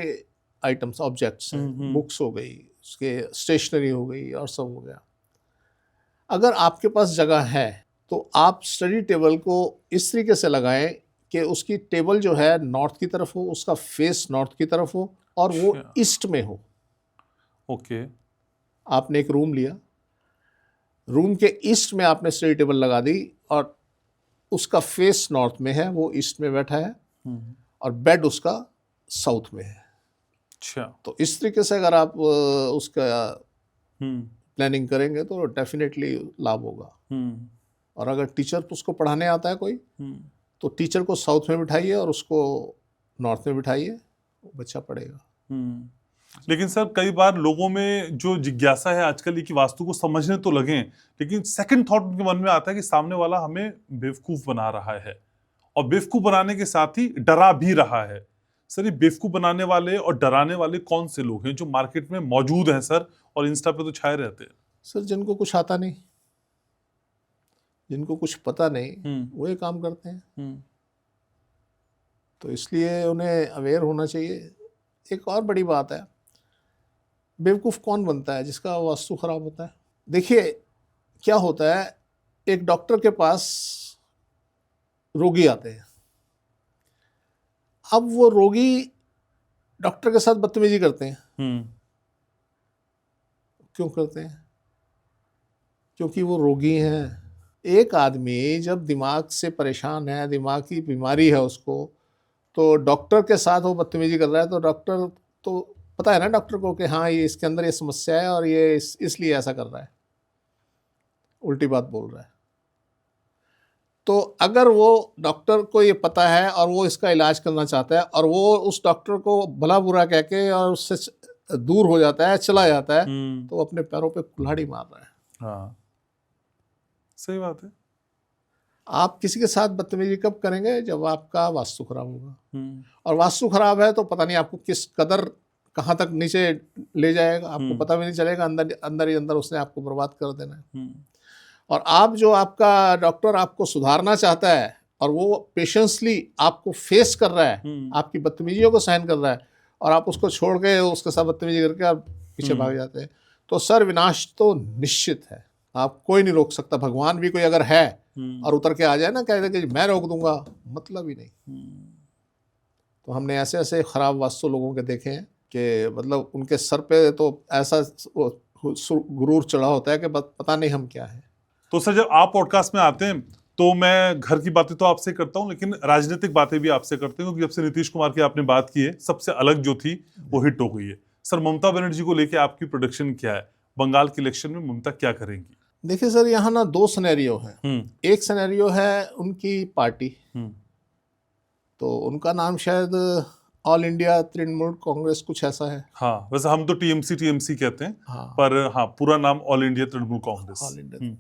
आइटम्स, ऑब्जेक्ट्स, बुक्स हो गई, उसके स्टेशनरी हो गई और सब हो गया। अगर आपके पास जगह है तो आप स्टडी टेबल को इस तरीके से लगाएं कि उसकी टेबल जो है नॉर्थ की तरफ हो, उसका फेस नॉर्थ की तरफ हो और वो ईस्ट में हो।
ओके।
आपने एक रूम लिया, रूम के ईस्ट में आपने स्टडी टेबल लगा दी और उसका फेस नॉर्थ में है, वो ईस्ट में बैठा है और बेड उसका साउथ में है।
अच्छा।
तो इस तरीके से अगर आप उसका प्लानिंग करेंगे तो डेफिनेटली लाभ होगा। और अगर टीचर उसको पढ़ाने आता है कोई, तो टीचर को साउथ में बिठाइए और उसको नॉर्थ में बिठाइए, बच्चा पढ़ेगा।
लेकिन सर कई बार लोगों में जो जिज्ञासा है आजकल कि वास्तु को समझने तो लगे, लेकिन सेकंड थॉट उनके मन में आता है कि सामने वाला हमें बेवकूफ बना रहा है, और बेवकूफ बनाने के साथ ही डरा भी रहा है। सर ये बेवकूफ बनाने वाले और डराने वाले कौन से लोग हैं जो मार्केट में मौजूद हैं सर, और इंस्टा पे तो छाए रहते हैं?
सर जिनको कुछ आता नहीं, जिनको कुछ पता नहीं, वो ये काम करते हैं। तो इसलिए उन्हें अवेयर होना चाहिए। एक और बड़ी बात है, बेवकूफ़ कौन बनता है? जिसका वास्तु खराब होता है। देखिए क्या होता है, एक डॉक्टर के पास रोगी आते हैं। अब वो रोगी डॉक्टर के साथ बदतमीजी करते हैं। क्यों करते हैं? क्योंकि वो रोगी हैं। एक आदमी जब दिमाग से परेशान है, दिमाग की बीमारी है उसको, तो डॉक्टर के साथ वो बदतमीजी कर रहा है, तो डॉक्टर तो पता है ना डॉक्टर को कि हाँ ये इसके अंदर ये समस्या है और ये इसलिए ऐसा कर रहा है, उल्टी बात बोल रहा है। तो अगर वो डॉक्टर को ये पता है और वो इसका इलाज करना चाहता है और वो उस डॉक्टर को भला बुरा कह के और उससे दूर हो जाता है, चला जाता है, तो वो अपने पैरों पे कुल्हाड़ी मार रहा है।
हाँ, सही बात है।
आप किसी के साथ बदतमीजी कब करेंगे? जब आपका वास्तु खराब होगा। और वास्तु खराब है तो पता नहीं आपको किस कदर कहाँ तक नीचे ले जाएगा, आपको पता भी नहीं चलेगा। अंदर ही अंदर उसने आपको बर्बाद कर देना है। और आप जो आपका डॉक्टर आपको सुधारना चाहता है और वो पेशेंसली आपको फेस कर रहा है, आपकी बदतमीजियों को सहन कर रहा है, और आप उसको छोड़ के उसके साथ बदतमीजी करके आप पीछे भाग जाते हैं, तो सर विनाश तो निश्चित है। आप कोई नहीं रोक सकता। भगवान भी कोई अगर है और उतर के आ जाए ना, कहते कि मैं रोक दूंगा, मतलब ही नहीं। तो हमने ऐसे ऐसे खराब वास्तु लोगों के देखे हैं कि मतलब उनके सर पे तो ऐसा गुरूर चढ़ा होता है कि पता नहीं हम क्या है।
तो सर जब आप पॉडकास्ट में आते हैं तो मैं घर की बातें तो आपसे करता हूं, लेकिन राजनीतिक बातें भी आपसे करते हैं, क्योंकि जब से नीतीश कुमार की आपने बात की है, सबसे अलग जो थी वो हिट हो गई है। सर ममता बनर्जी को लेके आपकी प्रोडिक्शन क्या है? बंगाल के इलेक्शन में ममता क्या करेंगी?
देखिए सर, यहाँ ना दो सिनेरियो हैं। एक सिनेरियो है उनकी पार्टी, तो उनका नाम शायद ऑल इंडिया तृणमूल कांग्रेस कुछ ऐसा है।
हाँ, वैसे हम तो टीएमसी कहते हैं।
हाँ,
पर हाँ, पूरा नाम all India Trinamool Congress.
All India.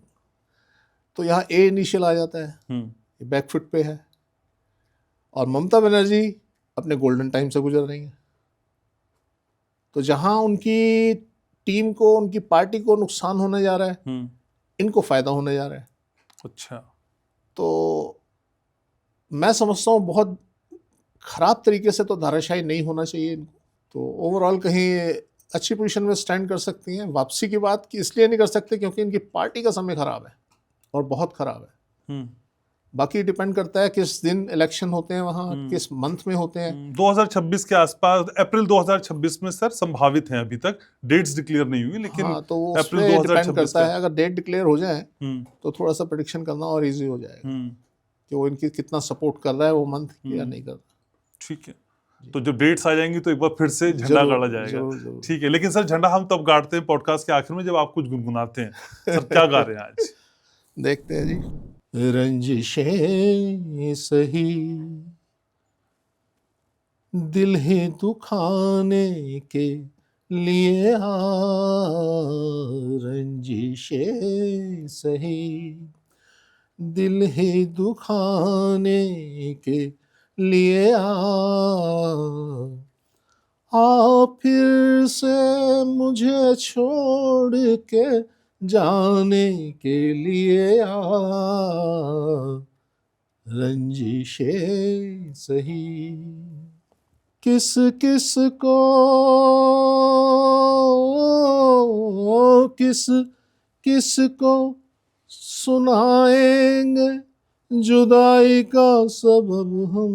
तो यहाँ ए इनिशियल आ जाता है, ये बैकफुट पे है। और ममता बनर्जी अपने गोल्डन टाइम से गुजर रही हैं, तो जहां उनकी टीम को, उनकी पार्टी को नुकसान होने जा रहा है, इनको फायदा होने जा रहा है।
अच्छा।
तो मैं समझता हूँ बहुत खराब तरीके से तो धाराशायी नहीं होना चाहिए इनको। तो ओवरऑल कहीं अच्छी पोजीशन में स्टैंड कर सकती हैं। वापसी की बात की इसलिए नहीं कर सकते क्योंकि इनकी पार्टी का समय खराब है, और बहुत खराब है। बाकी डिपेंड करता है किस दिन इलेक्शन होते हैं वहाँ, किस मंथ में होते हैं।
2026 के आसपास, अप्रैल 2026 में सर संभावित हैं। अभी तक डेट्स डिक्लेयर नहीं हुई, लेकिन
हाँ, तो वो
अप्रैल 2026
डिपेंड करता है। अगर डेट डिक्लेयर हो जाए तो थोड़ा सा प्रेडिक्शन करना और इजी हो जाएगा कि वो इनकी कितना सपोर्ट कर रहा है वो मंथ या नहीं कर रहा।
ठीक है, तो जब डेट्स आ जाएंगी तो एक बार फिर से झंडा गाड़ा जाएगा। ठीक है, लेकिन सर झंडा हम तब गाड़ते हैं पॉडकास्ट के आखिर में जब आप कुछ गुनगुनाते हैं। सर क्या गा रहे हैं आज?
देखते हैं जी। रंजिशें सही दिल ही दुखाने के लिए आ, रंजिशें सही दिल ही दुखाने के लिए आ फिर से मुझे छोड़ के जाने के लिए आ, रंजिशें सही किस किस को किस किस को सुनाएंगे जुदाई का सबब हम,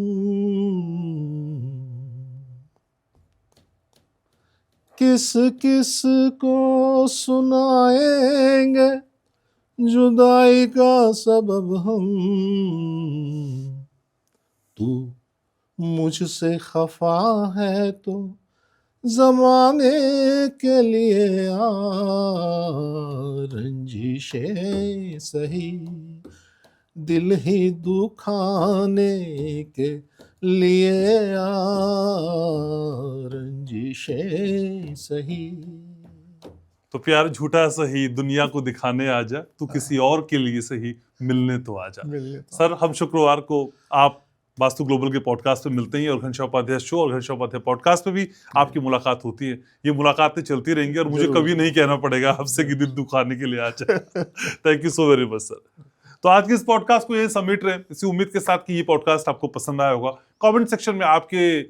किस किस को सुनाएंगे जुदाई का सबब हम, तू मुझसे खफा है तो ज़माने के लिए आ, रंजिशें सही दिल ही दुखाने के लिए आ, रंजिशें सही।
तो प्यार झूठा सही दुनिया को दिखाने आजा, तू किसी और के लिए सही मिलने तो आजा। सर हम शुक्रवार को आप वास्तु ग्लोबल के पॉडकास्ट पे मिलते हैं, और घनश्याम उपाध्याय शो और घनश्याम उपाध्याय पॉडकास्ट पे भी आपकी मुलाकात होती है। ये मुलाकातें चलती रहेंगी, और मुझे कभी नहीं कहना पड़ेगा आपसे कि दिल दुखाने के लिए आजा। Thank you so very much sir. तो आज के इस पॉडकास्ट को यही समेट रहे हैं, इसी उम्मीद के साथ कि ये पॉडकास्ट आपको पसंद आया होगा। कमेंट सेक्शन में आपके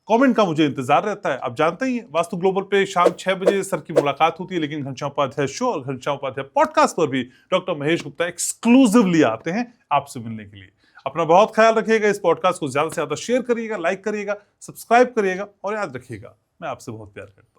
कमेंट का मुझे इंतजार रहता है। आप जानते ही हैं वास्तु ग्लोबल पे शाम 6 बजे सर की मुलाकात होती है, लेकिन घनश्याम उपाध्याय शो और घनश्याम उपाध्याय पॉडकास्ट पर भी डॉक्टर महेश गुप्ता एक्सक्लूसिवली आते हैं आपसे मिलने के लिए। अपना बहुत ख्याल रखिएगा। इस पॉडकास्ट को ज्यादा से ज्यादा शेयर करिएगा, लाइक करिएगा, सब्सक्राइब करिएगा, और याद रखिएगा मैं आपसे बहुत प्यार करता हूं।